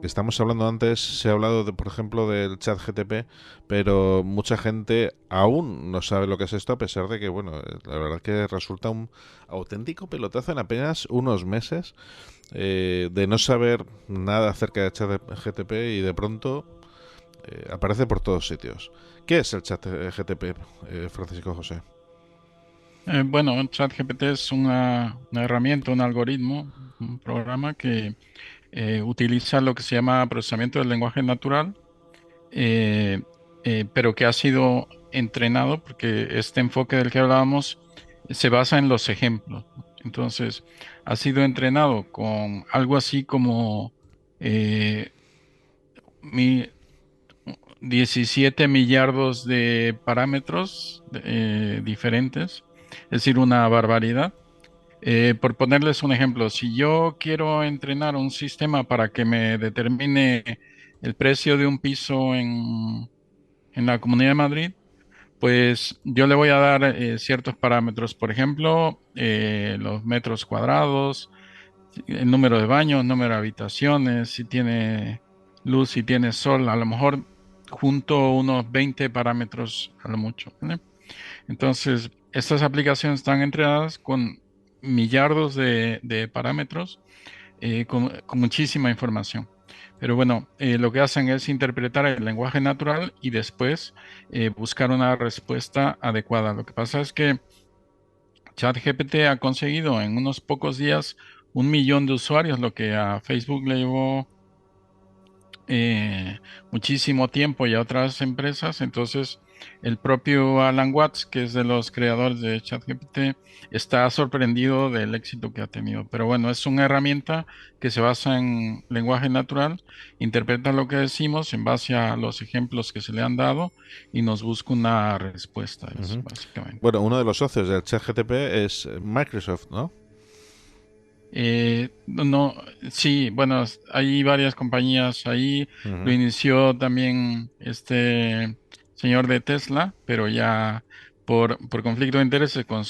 S4: Estamos hablando antes, se ha hablado, por ejemplo, del chat GTP, pero mucha gente aún no sabe lo que es esto, a pesar de que, bueno, la verdad que resulta un auténtico pelotazo en apenas unos meses de no saber nada acerca de chat GTP y de pronto aparece por todos sitios. ¿Qué es el chat GTP, Francisco José?
S9: Bueno, ChatGPT es una herramienta, un algoritmo, un programa que utiliza lo que se llama procesamiento del lenguaje natural, pero que ha sido entrenado, porque este enfoque del que hablábamos se basa en los ejemplos. Entonces, ha sido entrenado con algo así como 17 millardos de parámetros diferentes, es decir, una barbaridad. Por ponerles un ejemplo, si yo quiero entrenar un sistema para que me determine el precio de un piso en en la Comunidad de Madrid, pues yo le voy a dar ciertos parámetros, por ejemplo, los metros cuadrados, el número de baños, número de habitaciones, si tiene luz, si tiene sol, a lo mejor junto unos 20 parámetros a lo mucho, ¿vale? Entonces, estas aplicaciones están entrenadas con millardos de parámetros, con muchísima información. Pero bueno, lo que hacen es interpretar el lenguaje natural y después buscar una respuesta adecuada. Lo que pasa es que ChatGPT ha conseguido en unos pocos días 1 millón de usuarios, lo que a Facebook le llevó muchísimo tiempo y a otras empresas. Entonces, el propio Alan Watts, que es de los creadores de ChatGPT, está sorprendido del éxito que ha tenido. Pero bueno, es una herramienta que se basa en lenguaje natural, interpreta lo que decimos en base a los ejemplos que se le han dado y nos busca una respuesta, básicamente.
S4: Bueno, uno de los socios del ChatGPT es Microsoft, ¿no?
S9: No, sí, bueno, hay varias compañías ahí. Lo inició también este señor de Tesla, pero ya por conflicto de intereses con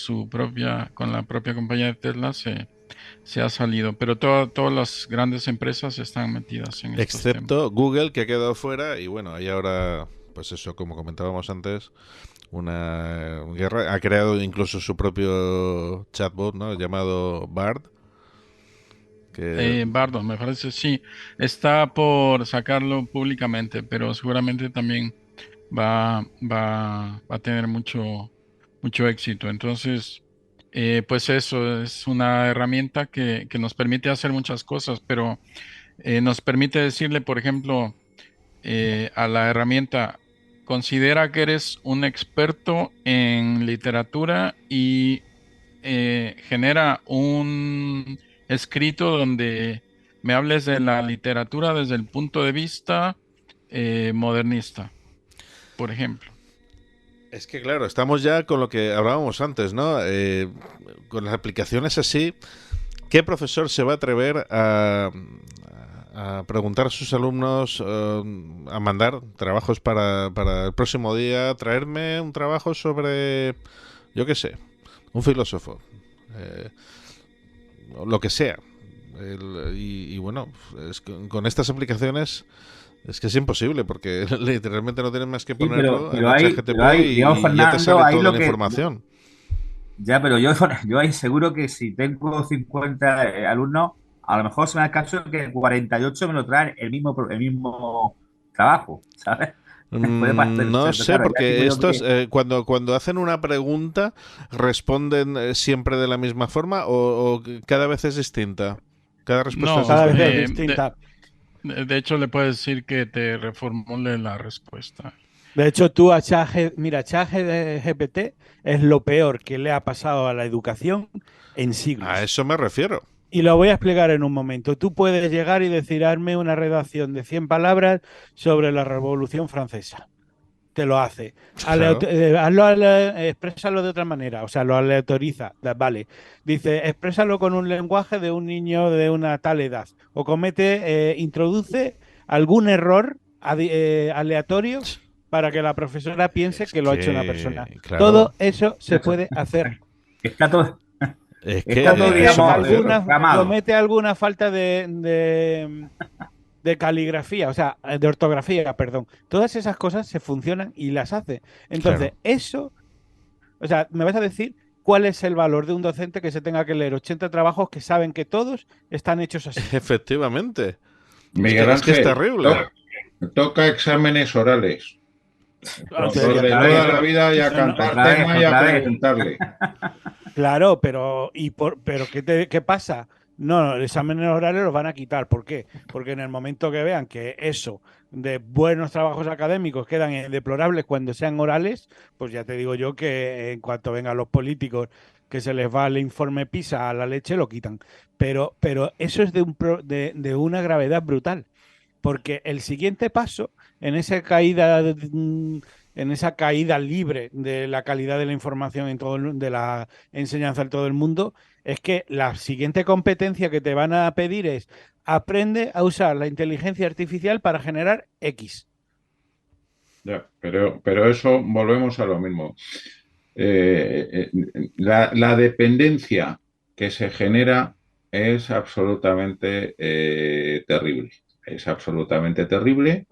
S9: la propia compañía de Tesla se ha salido. Pero todas las grandes empresas están metidas en estos temas.
S4: Excepto Google, que ha quedado fuera, y bueno, hay ahora, pues eso, como comentábamos antes, una guerra. Ha creado incluso su propio chatbot, ¿no? Llamado Bard.
S9: Bardo, me parece, sí. Está por sacarlo públicamente, pero seguramente también va a tener mucho éxito. Entonces, pues eso es una herramienta que nos permite hacer muchas cosas, pero nos permite decirle, por ejemplo, a la herramienta, considera que eres un experto en literatura y genera un escrito donde me hables de la literatura desde el punto de vista modernista, por ejemplo.
S4: Es que claro, estamos ya con lo que hablábamos antes, ¿no? Con las aplicaciones así, ¿qué profesor se va a atrever a preguntar a sus alumnos, a mandar trabajos para el próximo día, traerme un trabajo sobre, yo qué sé, un filósofo? Lo que sea. Y bueno, con estas aplicaciones es que es imposible, porque literalmente no tienes más que ponerlo en el ChatGPT y ya te sale toda la información.
S11: Ya, pero yo ahí seguro que si tengo 50 alumnos, a lo mejor se me da el caso que 48 me lo traen el mismo trabajo, ¿sabes?
S4: No sé, porque estos cuando hacen una pregunta, ¿responden siempre de la misma forma o cada vez es distinta? Cada respuesta es
S8: cada vez es distinta.
S9: De hecho, le puedes decir que te reformule la respuesta.
S8: De hecho, tú ChatGPT es lo peor que le ha pasado a la educación en siglos.
S4: A eso me refiero.
S8: Y lo voy a explicar en un momento. Tú puedes llegar y decir, hazme una redacción de 100 palabras sobre la Revolución Francesa. Te lo hace.
S4: Claro.
S8: Exprésalo de otra manera. O sea, lo aleatoriza. Vale. Dice, exprésalo con un lenguaje de un niño de una tal edad. O introduce algún error aleatorio para que la profesora piense que lo ha hecho una persona.
S4: Claro.
S8: Todo eso se puede hacer.
S11: Está todo...
S4: Es que
S8: comete alguna falta de caligrafía, o sea, de ortografía, perdón. Todas esas cosas se funcionan y las hace. Entonces,
S4: claro.
S8: Eso, o sea, me vas a decir cuál es el valor de un docente que se tenga que leer 80 trabajos que saben que todos están hechos así.
S4: Efectivamente.
S10: Miguel Ángel,
S4: es que es terrible.
S10: Toca exámenes orales. Profesor de toda la vida y a cantar tema y a preguntarle.
S8: Claro, pero ¿qué pasa? No, los exámenes orales los van a quitar. ¿Por qué? Porque en el momento que vean que eso de buenos trabajos académicos quedan deplorables cuando sean orales, pues ya te digo yo que en cuanto vengan los políticos que se les va el informe PISA a la leche, lo quitan. Pero eso es de una gravedad brutal. Porque el siguiente paso en esa caída libre de la calidad de la información de la enseñanza en todo el mundo, es que la siguiente competencia que te van a pedir es aprende a usar la inteligencia artificial para generar X.
S10: Ya, pero eso volvemos a lo mismo. La dependencia que se genera es absolutamente terrible. Es absolutamente terrible.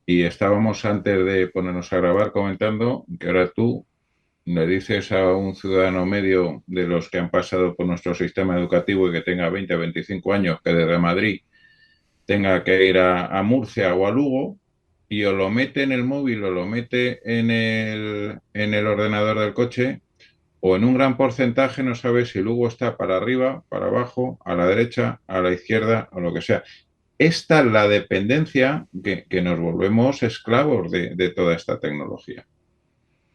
S10: Y estábamos antes de ponernos a grabar comentando que ahora tú le dices a un ciudadano medio de los que han pasado por nuestro sistema educativo y que tenga 20 o 25 años que desde Madrid tenga que ir a Murcia o a Lugo y o lo mete en el móvil o lo mete en el ordenador del coche o en un gran porcentaje no sabe si Lugo está para arriba, para abajo, a la derecha, a la izquierda o lo que sea. Esta es la dependencia que nos volvemos esclavos de toda esta tecnología.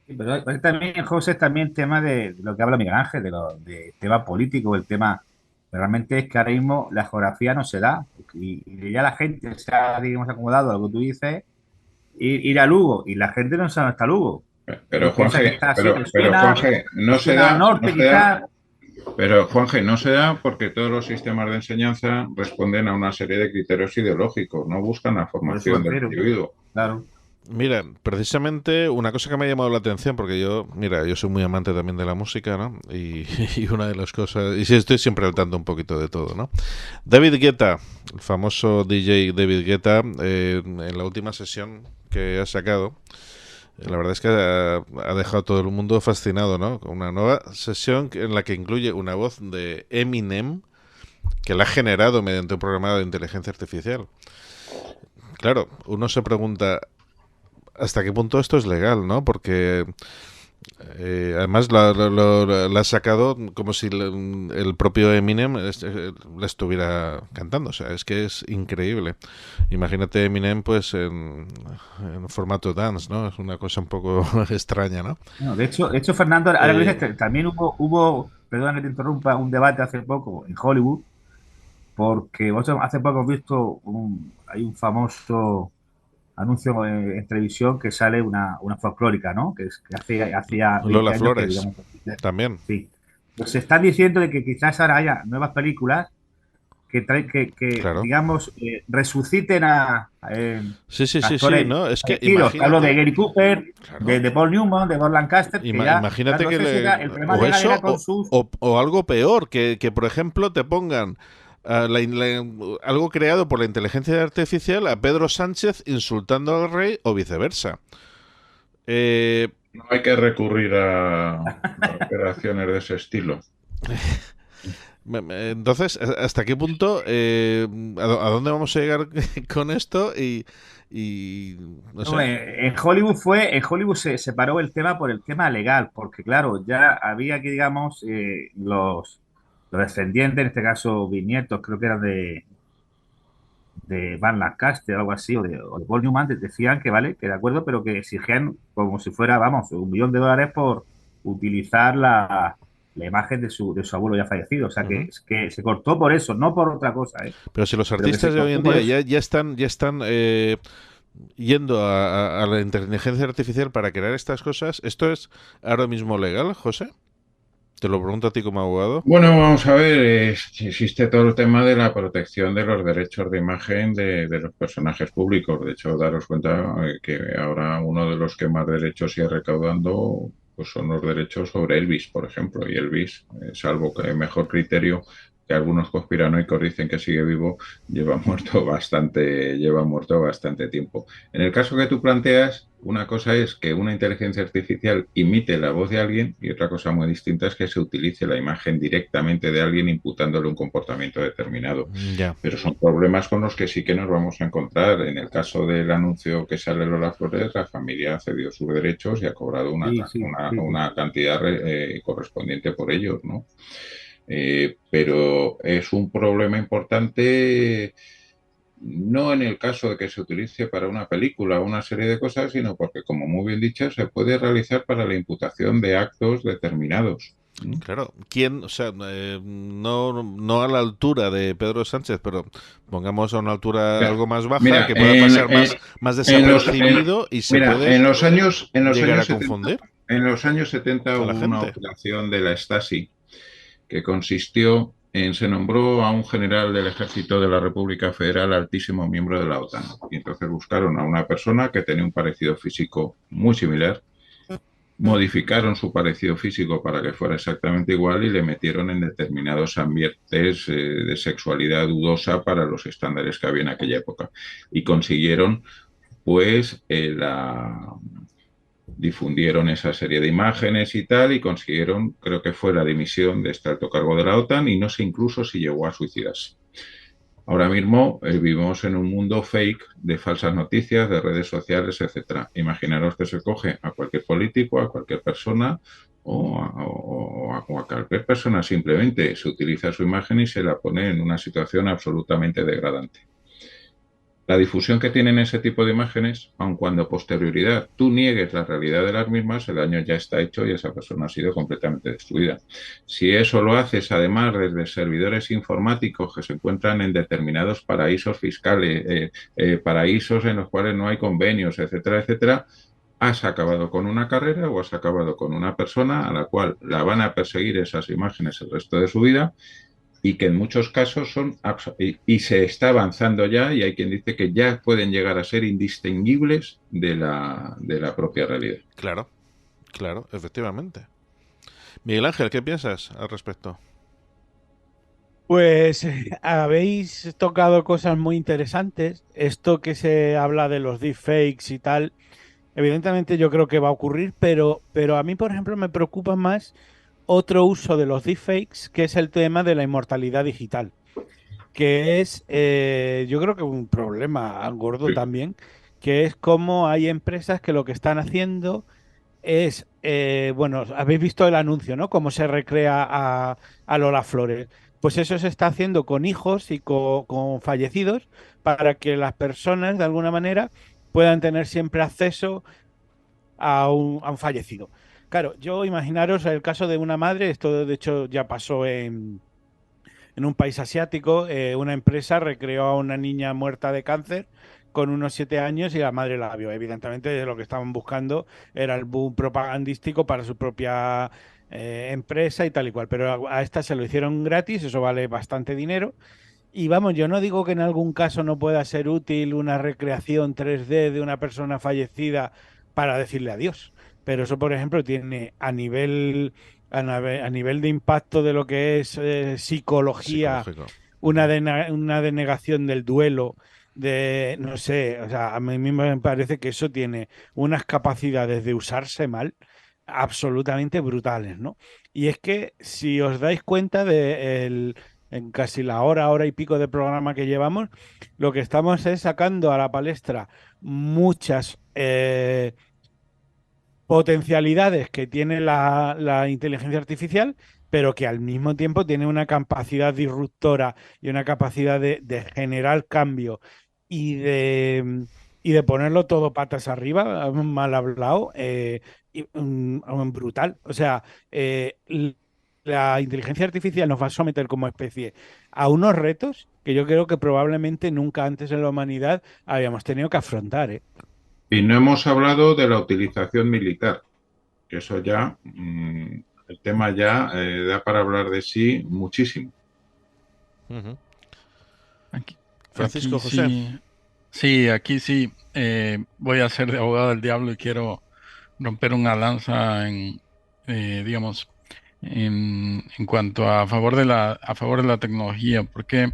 S11: Sí, pero también, José, también tema de lo que habla Miguel Ángel, de tema político, el tema, realmente es que ahora mismo la geografía no se da y ya la gente se ha, digamos, acomodado a lo que tú dices, ir a Lugo y la gente no sabe dónde está Lugo.
S10: Pero Juanje, no se da. Pero Juanje, no se da porque todos los sistemas de enseñanza responden a una serie de criterios ideológicos, no buscan la formación del individuo.
S11: Claro.
S4: Mira, precisamente una cosa que me ha llamado la atención, porque yo soy muy amante también de la música, ¿no? Y una de las cosas, y estoy siempre al tanto un poquito de todo, ¿no? David Guetta, el famoso DJ David Guetta, en la última sesión que ha sacado, la verdad es que ha dejado a todo el mundo fascinado, ¿no? Con una nueva sesión en la que incluye una voz de Eminem, que la ha generado mediante un programa de inteligencia artificial. Claro, uno se pregunta hasta qué punto esto es legal, ¿no? Porque además la ha sacado como si el propio Eminem la estuviera cantando. O sea, es que es increíble. Imagínate Eminem pues en formato dance, ¿no? Es una cosa un poco extraña, ¿no?
S11: No, de hecho, Fernando, ahora que dices, también hubo, perdón que te interrumpa, un debate hace poco en Hollywood, porque vosotros hace poco hemos visto hay un famoso anuncio en televisión que sale una folclórica, ¿no? Que hacía
S4: Lola Flores, también.
S11: Sí. Pues se están diciendo de que quizás ahora haya nuevas películas que claro, digamos, resuciten a
S4: sí, ¿no? Es que
S11: hablo de Gary Cooper, claro, de Paul Newman, de Bob Lancaster, que
S4: imagínate
S11: ya,
S4: que o algo peor, que por ejemplo te pongan algo creado por la inteligencia artificial a Pedro Sánchez insultando al rey o viceversa.
S10: No hay que recurrir a operaciones de ese estilo.
S4: Entonces, ¿hasta qué punto? ¿A dónde vamos a llegar con esto? No sé.
S11: En Hollywood se paró el tema por el tema legal, porque claro, ya había que, digamos, los descendientes, en este caso bisnietos, creo que eran de Van Lancaster o algo así, o de Paul Newman, decían que vale, que de acuerdo, pero que exigían como si fuera, vamos, $1 millón por utilizar la imagen de su abuelo ya fallecido. O sea, que se cortó por eso, no por otra cosa.
S4: Pero si los artistas de hoy en día ya están yendo a la inteligencia artificial para crear estas cosas, ¿esto es ahora mismo legal, José? Te lo pregunto a ti como abogado.
S10: Bueno, vamos a ver, existe todo el tema de la protección de los derechos de imagen de los personajes públicos. De hecho, daros cuenta que ahora uno de los que más derechos sigue recaudando pues son los derechos sobre Elvis, por ejemplo. Y Elvis, salvo que mejor criterio, que algunos conspiranoicos dicen que sigue vivo, lleva muerto bastante tiempo. En el caso que tú planteas, una cosa es que una inteligencia artificial imite la voz de alguien y otra cosa muy distinta es que se utilice la imagen directamente de alguien imputándole un comportamiento determinado.
S4: Ya.
S10: Pero son problemas con los que sí que nos vamos a encontrar. En el caso del anuncio que sale Lola Flores, la familia ha cedido sus derechos y ha cobrado una cantidad correspondiente por ellos, ¿no? Pero es un problema importante, no en el caso de que se utilice para una película o una serie de cosas, sino porque, como muy bien dicho, se puede realizar para la imputación de actos determinados.
S4: Claro, ¿quién? O sea, no a la altura de Pedro Sánchez, pero pongamos a una altura algo más baja, que pueda pasar más desapercibido y se puede llegar a confundir.
S10: En los años 70 hubo una operación de la Stasi que consistió se nombró a un general del ejército de la República Federal altísimo miembro de la OTAN. Y entonces buscaron a una persona que tenía un parecido físico muy similar, modificaron su parecido físico para que fuera exactamente igual y le metieron en determinados ambientes de sexualidad dudosa para los estándares que había en aquella época. Y consiguieron, pues, difundieron esa serie de imágenes y tal, y consiguieron, creo que fue la dimisión de este alto cargo de la OTAN, y no sé incluso si llegó a suicidarse. Ahora mismo vivimos en un mundo fake de falsas noticias, de redes sociales, etcétera. Imaginaros que se coge a cualquier político, a cualquier persona o a cualquier persona, simplemente se utiliza su imagen y se la pone en una situación absolutamente degradante. La difusión que tienen ese tipo de imágenes, aun cuando a posterioridad tú niegues la realidad de las mismas, el daño ya está hecho y esa persona ha sido completamente destruida. Si eso lo haces además desde servidores informáticos que se encuentran en determinados paraísos fiscales, paraísos en los cuales no hay convenios, etcétera, etcétera, has acabado con una carrera o has acabado con una persona a la cual la van a perseguir esas imágenes el resto de su vida, y que en muchos casos y se está avanzando ya, y hay quien dice que ya pueden llegar a ser indistinguibles de la propia realidad.
S4: Claro, claro, efectivamente. Miguel Ángel, ¿qué piensas al respecto?
S8: Pues habéis tocado cosas muy interesantes. Esto que se habla de los deepfakes y tal, evidentemente yo creo que va a ocurrir, pero a mí, por ejemplo, me preocupa más otro uso de los deepfakes, que es el tema de la inmortalidad digital, que es, yo creo que un problema gordo también, que es cómo hay empresas que lo que están haciendo es, bueno, habéis visto el anuncio, ¿no? Cómo se recrea a Lola Flores. Pues eso se está haciendo con hijos y con fallecidos para que las personas, de alguna manera, puedan tener siempre acceso a un fallecido. Claro, yo imaginaros el caso de una madre, esto de hecho ya pasó en un país asiático, una empresa recreó a una niña muerta de cáncer con unos 7 años y la madre la vio. Evidentemente lo que estaban buscando era el boom propagandístico para su propia empresa y tal y cual, pero a esta se lo hicieron gratis, eso vale bastante dinero. Y vamos, yo no digo que en algún caso no pueda ser útil una recreación 3D de una persona fallecida para decirle adiós, pero eso, por ejemplo, tiene a nivel de impacto de lo que es psicología, una denegación del duelo, de, no sé, o sea, a mí me parece que eso tiene unas capacidades de usarse mal absolutamente brutales, ¿no? Y es que si os dais cuenta en casi la hora y pico de programa que llevamos, lo que estamos es sacando a la palestra muchas potencialidades que tiene la inteligencia artificial, pero que al mismo tiempo tiene una capacidad disruptora y una capacidad de generar cambio y de ponerlo todo patas arriba, mal hablado, brutal. O sea, la inteligencia artificial nos va a someter como especie a unos retos que yo creo que probablemente nunca antes en la humanidad habíamos tenido que afrontar, ¿eh?
S10: Y no hemos hablado de la utilización militar, que eso ya, el tema ya da para hablar de sí muchísimo.
S4: Francisco
S9: aquí
S4: José.
S9: Sí, aquí sí voy a ser de abogado del diablo y quiero romper una lanza digamos, en cuanto a favor de la tecnología. ¿Por qué?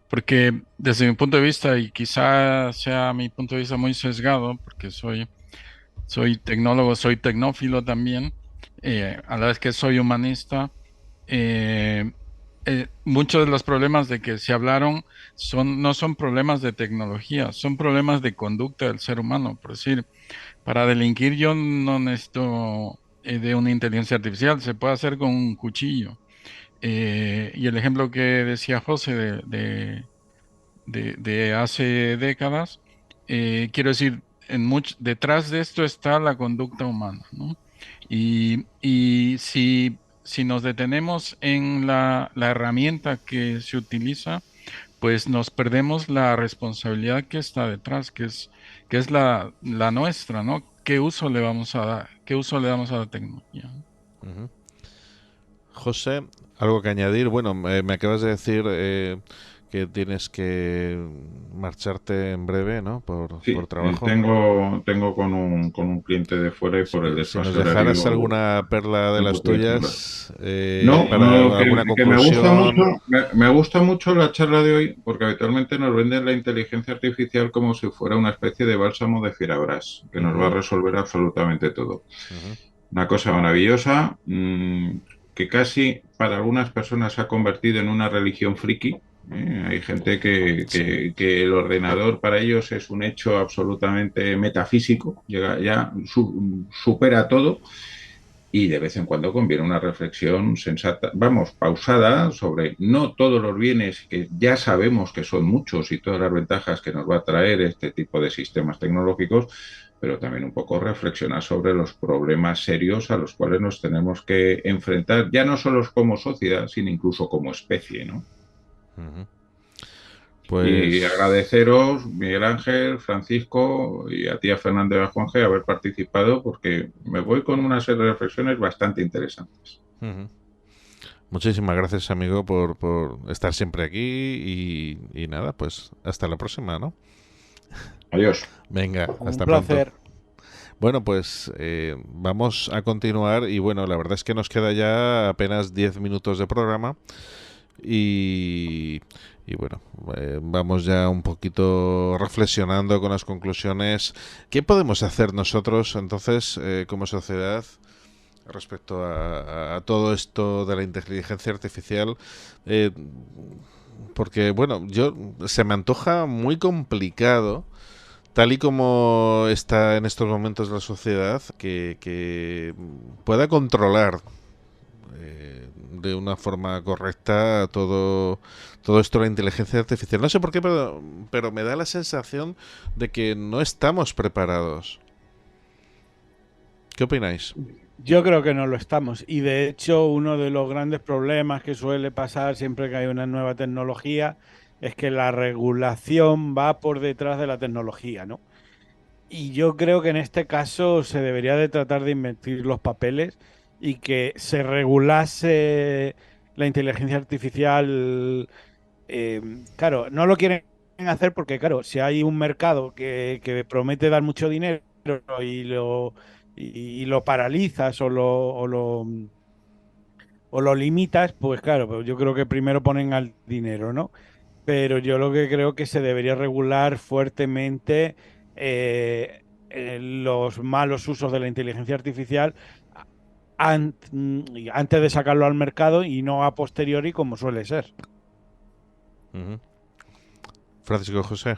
S9: Porque desde mi punto de vista, y quizás sea mi punto de vista muy sesgado, porque soy tecnólogo, soy tecnófilo también, a la vez que soy humanista, muchos de los problemas de que se hablaron no son problemas de tecnología, son problemas de conducta del ser humano. Por decir, para delinquir yo no necesito de una inteligencia artificial, se puede hacer con un cuchillo. Y el ejemplo que decía José de hace décadas, quiero decir, detrás de esto está la conducta humana, ¿no? Y si nos detenemos en la herramienta que se utiliza, pues nos perdemos la responsabilidad que está detrás, que es la nuestra, ¿no? ¿Qué uso le vamos a dar? ¿Qué uso le damos a la tecnología?
S4: José, ¿algo que añadir? Bueno, me acabas de decir que tienes que marcharte en breve, ¿no? Por trabajo.
S10: Tengo con un cliente de fuera y por el desfase
S4: si nos dejaras
S10: horario,
S4: alguna perla de las tuyas
S10: para
S4: alguna
S10: que
S4: conclusión.
S10: me gusta mucho la charla de hoy porque habitualmente nos venden la inteligencia artificial como si fuera una especie de bálsamo de Fierabras que nos va a resolver absolutamente todo. Una cosa maravillosa que casi para algunas personas se ha convertido en una religión friki. Hay gente que el ordenador para ellos es un hecho absolutamente metafísico, supera todo, y de vez en cuando conviene una reflexión sensata, pausada, sobre no todos los bienes que ya sabemos que son muchos y todas las ventajas que nos va a traer este tipo de sistemas tecnológicos, pero también un poco reflexionar sobre los problemas serios a los cuales nos tenemos que enfrentar, ya no solo como sociedad, sino incluso como especie, ¿no? Y agradeceros, Miguel Ángel, Francisco, y a ti, a Fernando y a Juanje, haber participado, porque me voy con una serie de reflexiones bastante interesantes.
S4: Muchísimas gracias, amigo, por estar siempre aquí y nada, pues hasta la próxima, ¿no?
S10: Adiós.
S4: Venga, hasta
S8: un placer.
S4: Pronto. Bueno, pues vamos a continuar y bueno, la verdad es que nos queda ya apenas 10 minutos de programa y bueno, vamos ya un poquito reflexionando con las conclusiones. ¿Qué podemos hacer nosotros entonces como sociedad respecto a todo esto de la inteligencia artificial? Porque bueno, se me antoja muy complicado, tal y como está en estos momentos la sociedad, que pueda controlar de una forma correcta todo esto de la inteligencia artificial. No sé por qué, pero me da la sensación de que no estamos preparados. ¿Qué opináis?
S8: Yo creo que no lo estamos. Y de hecho, uno de los grandes problemas que suele pasar siempre que hay una nueva tecnología es que la regulación va por detrás de la tecnología, ¿no? Y yo creo que en este caso se debería de tratar de invertir los papeles y que se regulase la inteligencia artificial. Claro, no lo quieren hacer porque, claro, si hay un mercado que promete dar mucho dinero y lo paralizas o lo limitas, pues claro, pues yo creo que primero ponen al dinero, ¿no? Pero yo lo que creo que se debería regular fuertemente los malos usos de la inteligencia artificial antes de sacarlo al mercado y no a posteriori como suele ser.
S4: Francisco José.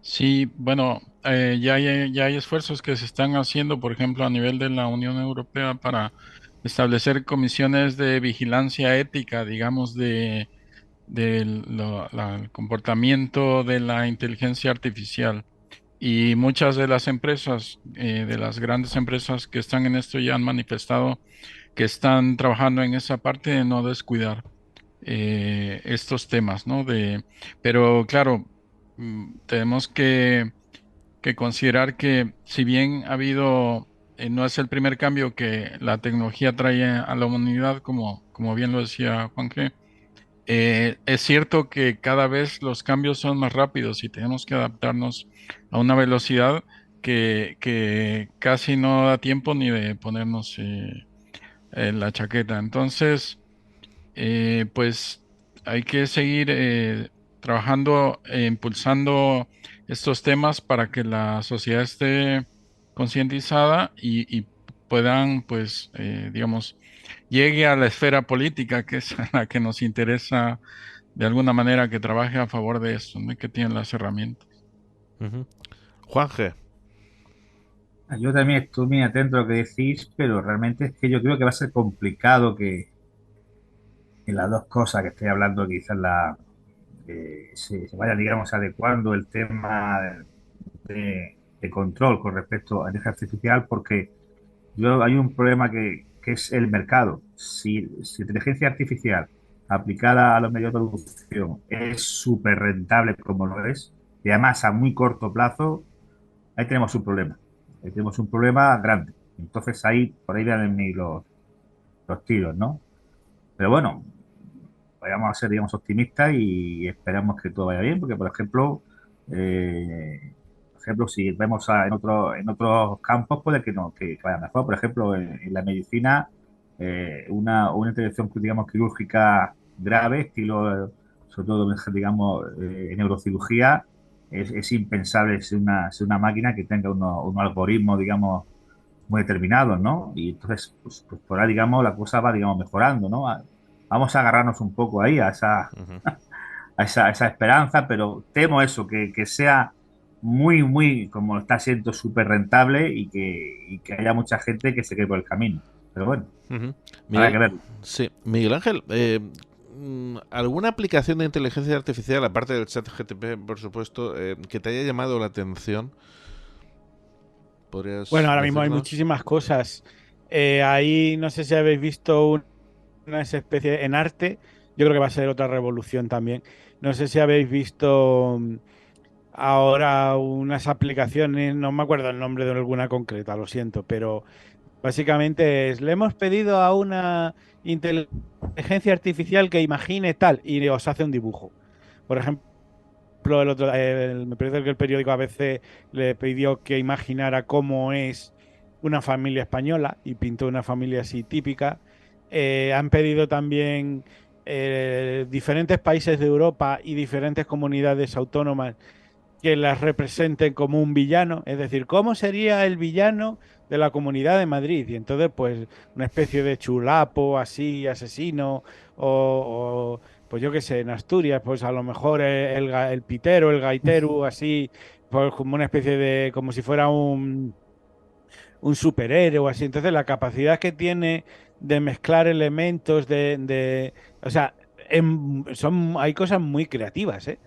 S9: Sí, bueno, ya hay esfuerzos que se están haciendo, por ejemplo, a nivel de la Unión Europea para establecer comisiones de vigilancia ética, digamos, del comportamiento de la inteligencia artificial. Y muchas de las empresas, de las grandes empresas que están en esto ya han manifestado que están trabajando en esa parte de no descuidar estos temas, ¿no? Pero claro, tenemos que considerar que si bien ha habido, no es el primer cambio que la tecnología trae a la humanidad, como bien lo decía Juanje, es cierto que cada vez los cambios son más rápidos y tenemos que adaptarnos a una velocidad que casi no da tiempo ni de ponernos la chaqueta. Entonces, pues hay que seguir trabajando e impulsando estos temas para que la sociedad esté concientizada y puedan, pues, digamos, llegue a la esfera política, que es la que nos interesa de alguna manera que trabaje a favor de esto, ¿no? Que tienen las herramientas.
S4: Juanje.
S11: Yo también estoy muy atento a lo que decís, pero realmente es que yo creo que va a ser complicado que en las dos cosas que estoy hablando quizás se vaya, digamos, adecuando el tema de control con respecto a la inteligencia artificial, porque hay un problema que es el mercado. Si inteligencia artificial aplicada a los medios de producción es súper rentable como lo es, y además a muy corto plazo, ahí tenemos un problema. Ahí tenemos un problema grande. Entonces por ahí van los los tiros, ¿no? Pero bueno, vayamos a ser, digamos, optimistas y esperamos que todo vaya bien, porque, por ejemplo, si vemos en otros campos, puede que no, que vaya mejor. Por ejemplo, en la medicina, una intervención, digamos, quirúrgica grave, estilo, sobre todo, digamos, neurocirugía, es impensable ser una máquina que tenga unos algoritmos, digamos, muy determinados, ¿no? Y entonces, pues por ahí, digamos, la cosa va, digamos, mejorando, ¿no? Vamos a agarrarnos un poco ahí a esa esperanza, pero temo eso, que sea muy, como está siendo, súper rentable y que haya mucha gente que se quede por el camino. Pero bueno, habrá que verlo.
S4: Sí, Miguel Ángel, ¿alguna aplicación de inteligencia artificial, aparte del chat GTP, por supuesto, que te haya llamado la atención?
S8: Bueno, ahora mismo hay muchísimas cosas. Ahí no sé si habéis visto una especie en arte. Yo creo que va a ser otra revolución también. No sé si habéis visto ahora unas aplicaciones, no me acuerdo el nombre de alguna concreta, lo siento, pero básicamente le hemos pedido a una inteligencia artificial que imagine tal y os hace un dibujo. Por ejemplo, me parece que el periódico ABC le pidió que imaginara cómo es una familia española y pintó una familia así típica. Han pedido también diferentes países de Europa y diferentes comunidades autónomas que las representen como un villano, es decir, ¿cómo sería el villano de la Comunidad de Madrid? Y entonces, pues, una especie de chulapo así, asesino, pues yo qué sé, en Asturias, pues a lo mejor el pitero, el gaitero, así, pues como una especie de, como si fuera un superhéroe o así. Entonces, la capacidad que tiene de mezclar elementos, o sea, hay cosas muy creativas, ¿eh?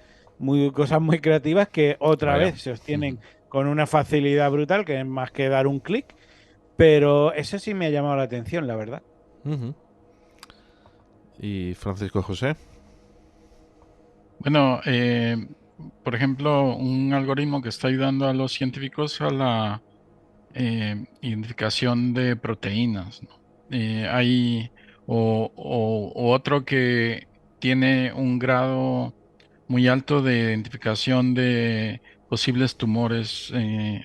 S8: Cosas muy creativas que otra vez se obtienen con una facilidad brutal, que es más que dar un clic, pero eso sí me ha llamado la atención, la verdad.
S4: ¿Y Francisco José?
S9: Bueno, por ejemplo, un algoritmo que está ayudando a los científicos a la identificación de proteínas, ¿no? Hay otro que tiene un grado muy alto de identificación de posibles tumores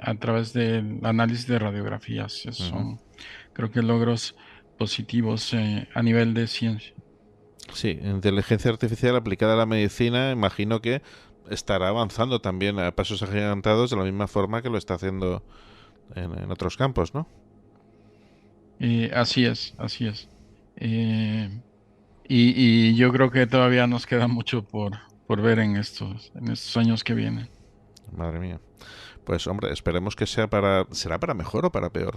S9: a través del análisis de radiografías. Son, creo que, logros positivos a nivel de ciencia.
S4: Sí, inteligencia artificial aplicada a la medicina, imagino que estará avanzando también a pasos agigantados de la misma forma que lo está haciendo en otros campos, ¿no?
S9: Así es. Y yo creo que todavía nos queda mucho por ver en estos años que vienen.
S4: Madre mía. Pues hombre, esperemos que será para mejor o para peor.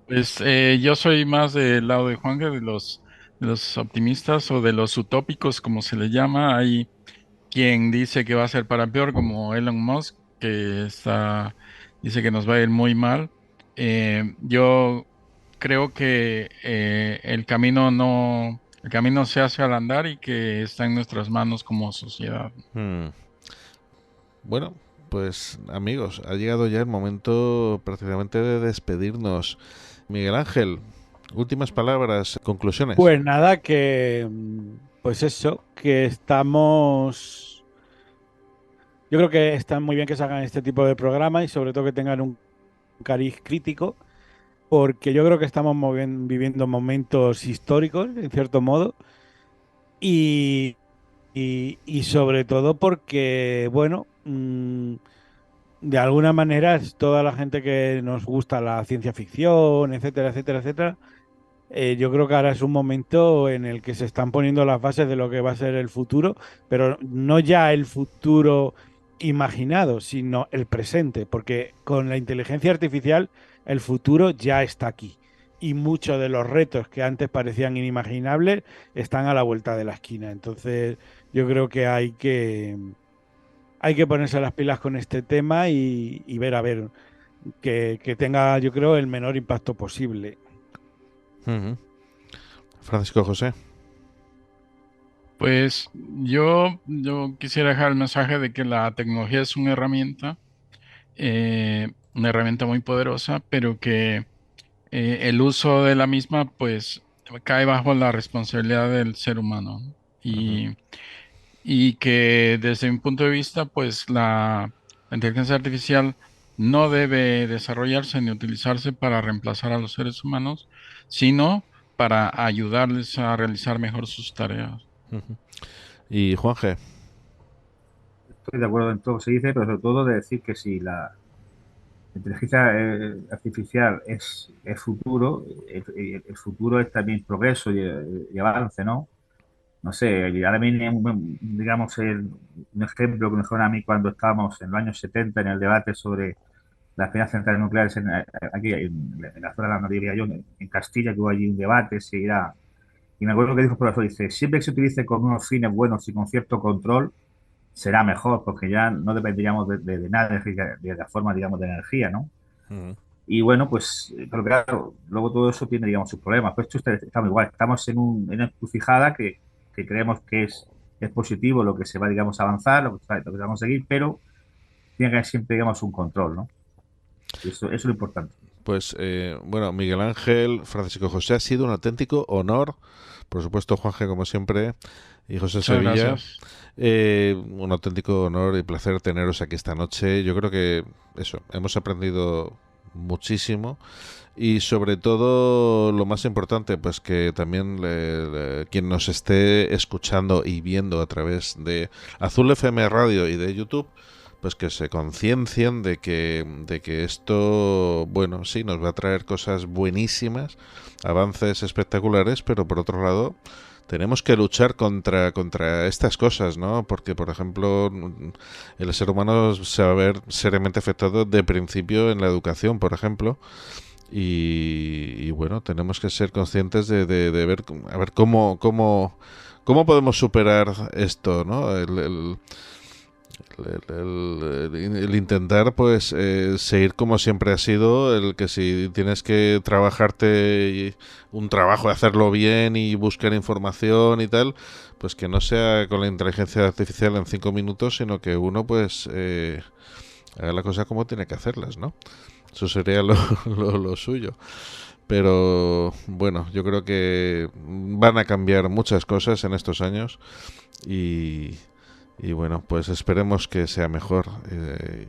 S9: Pues yo soy más del lado de Juan, de los optimistas o de los utópicos, como se le llama. Hay quien dice que va a ser para peor, como Elon Musk, que dice que nos va a ir muy mal. Yo creo que el camino se hace al andar y que está en nuestras manos como sociedad.
S4: Bueno, pues amigos, ha llegado ya el momento prácticamente de despedirnos. Miguel Ángel, últimas palabras, conclusiones.
S8: Pues nada, pues eso, que estamos... Yo creo que está muy bien que se hagan este tipo de programas y sobre todo que tengan un cariz crítico, porque yo creo que estamos viviendo momentos históricos, en cierto modo, y sobre todo porque, bueno, de alguna manera es toda la gente que nos gusta la ciencia ficción, etcétera, yo creo que ahora es un momento en el que se están poniendo las bases de lo que va a ser el futuro, pero no ya el futuro imaginado, sino el presente, porque con la inteligencia artificial el futuro ya está aquí y muchos de los retos que antes parecían inimaginables están a la vuelta de la esquina. Entonces yo creo que hay que ponerse las pilas con este tema y ver a ver que tenga, yo creo, el menor impacto posible.
S4: Francisco José.
S9: Pues yo quisiera dejar el mensaje de que la tecnología es una herramienta muy poderosa, pero que el uso de la misma pues cae bajo la responsabilidad del ser humano, ¿no? Y que desde mi punto de vista pues la inteligencia artificial no debe desarrollarse ni utilizarse para reemplazar a los seres humanos, sino para ayudarles a realizar mejor sus tareas.
S4: Y Juanje.
S11: Estoy de acuerdo en todo lo que se dice, pero sobre todo de decir que si la inteligencia artificial es futuro, el futuro es también progreso y avance, ¿no? No sé, ahora mismo, digamos, un ejemplo que me suena a mí cuando estábamos en los años 70 en el debate sobre las primeras centrales nucleares aquí en la zona de la Madrid, yo, en Castilla, que hubo allí un debate, y me acuerdo que dijo el profesor, dice, siempre que se utilice con unos fines buenos y con cierto control, será mejor, porque ya no dependeríamos de nada, de la forma, digamos, de energía, ¿no? Y bueno, pues, pero claro, luego todo eso tiene, digamos, sus problemas. Pues esto estamos igual, estamos en una encrucijada que creemos que es positivo lo que se va, digamos, a avanzar, lo que vamos a conseguir, pero tiene que haber siempre, digamos, un control, ¿no? Y eso es lo importante.
S4: Pues, bueno, Miguel Ángel, Francisco José, ha sido un auténtico honor. Por supuesto, Juanje, como siempre, y José
S9: Muchas
S4: Sevilla.
S9: gracias.
S4: Un auténtico honor y placer teneros aquí esta noche. Yo creo que eso, hemos aprendido muchísimo y sobre todo lo más importante, pues que también quien nos esté escuchando y viendo a través de Azul FM Radio y de YouTube, pues que se conciencien de que esto, bueno, sí, nos va a traer cosas buenísimas, avances espectaculares, pero por otro lado tenemos que luchar contra estas cosas, ¿no? Porque, por ejemplo, el ser humano se va a ver seriamente afectado de principio en la educación, por ejemplo. Y bueno, tenemos que ser conscientes de ver, a ver cómo podemos superar esto, ¿no? El intentar pues seguir como siempre ha sido, el que si tienes que trabajarte un trabajo, hacerlo bien y buscar información y tal, pues que no sea con la inteligencia artificial en 5 minutos, sino que uno pues haga la cosa como tiene que hacerlas, ¿no? Eso sería lo suyo. Pero bueno, yo creo que van a cambiar muchas cosas en estos años y bueno, pues esperemos que sea mejor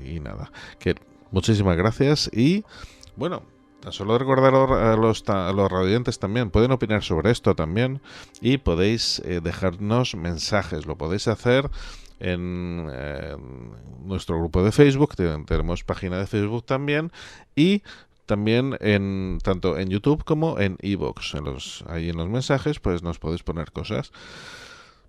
S4: y nada. Que muchísimas gracias y bueno, tan solo recordar a los radioyentes también, pueden opinar sobre esto también y podéis dejarnos mensajes, lo podéis hacer en nuestro grupo de Facebook, tenemos página de Facebook también y también tanto en YouTube como en iVoox. Ahí en los mensajes pues nos podéis poner cosas.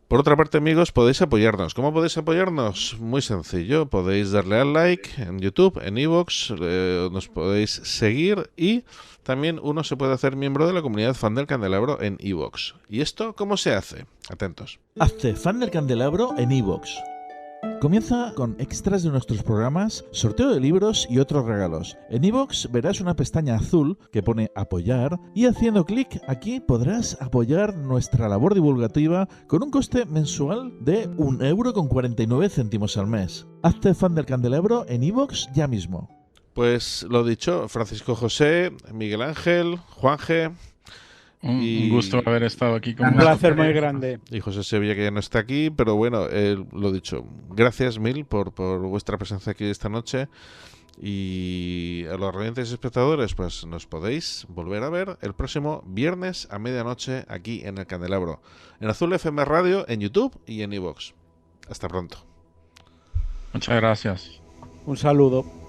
S4: Por otra parte, amigos, podéis apoyarnos. ¿Cómo podéis apoyarnos? Muy sencillo. Podéis darle al like en YouTube, en iVoox, nos podéis seguir y también uno se puede hacer miembro de la comunidad Fan del Candelabro en iVoox. ¿Y esto cómo se hace? Atentos.
S1: Hazte Fan del Candelabro en iVoox. Comienza con extras de nuestros programas, sorteo de libros y otros regalos. En iVoox verás una pestaña azul que pone apoyar y haciendo clic aquí podrás apoyar nuestra labor divulgativa con un coste mensual de 1,49 € al mes. Hazte Fan del Candelabro en iVoox ya mismo.
S4: Pues lo dicho, Francisco José, Miguel Ángel, Juanje.
S9: Un gusto haber estado aquí con
S8: un placer muy grande.
S4: Y José Sevilla, que ya no está aquí, pero bueno, lo dicho, gracias mil por vuestra presencia aquí esta noche. Y a los radiantes espectadores, pues nos podéis volver a ver el próximo viernes a medianoche aquí en el Candelabro, en Azul FM Radio, en YouTube y en iVoox. Hasta pronto.
S9: Muchas gracias.
S8: Un saludo.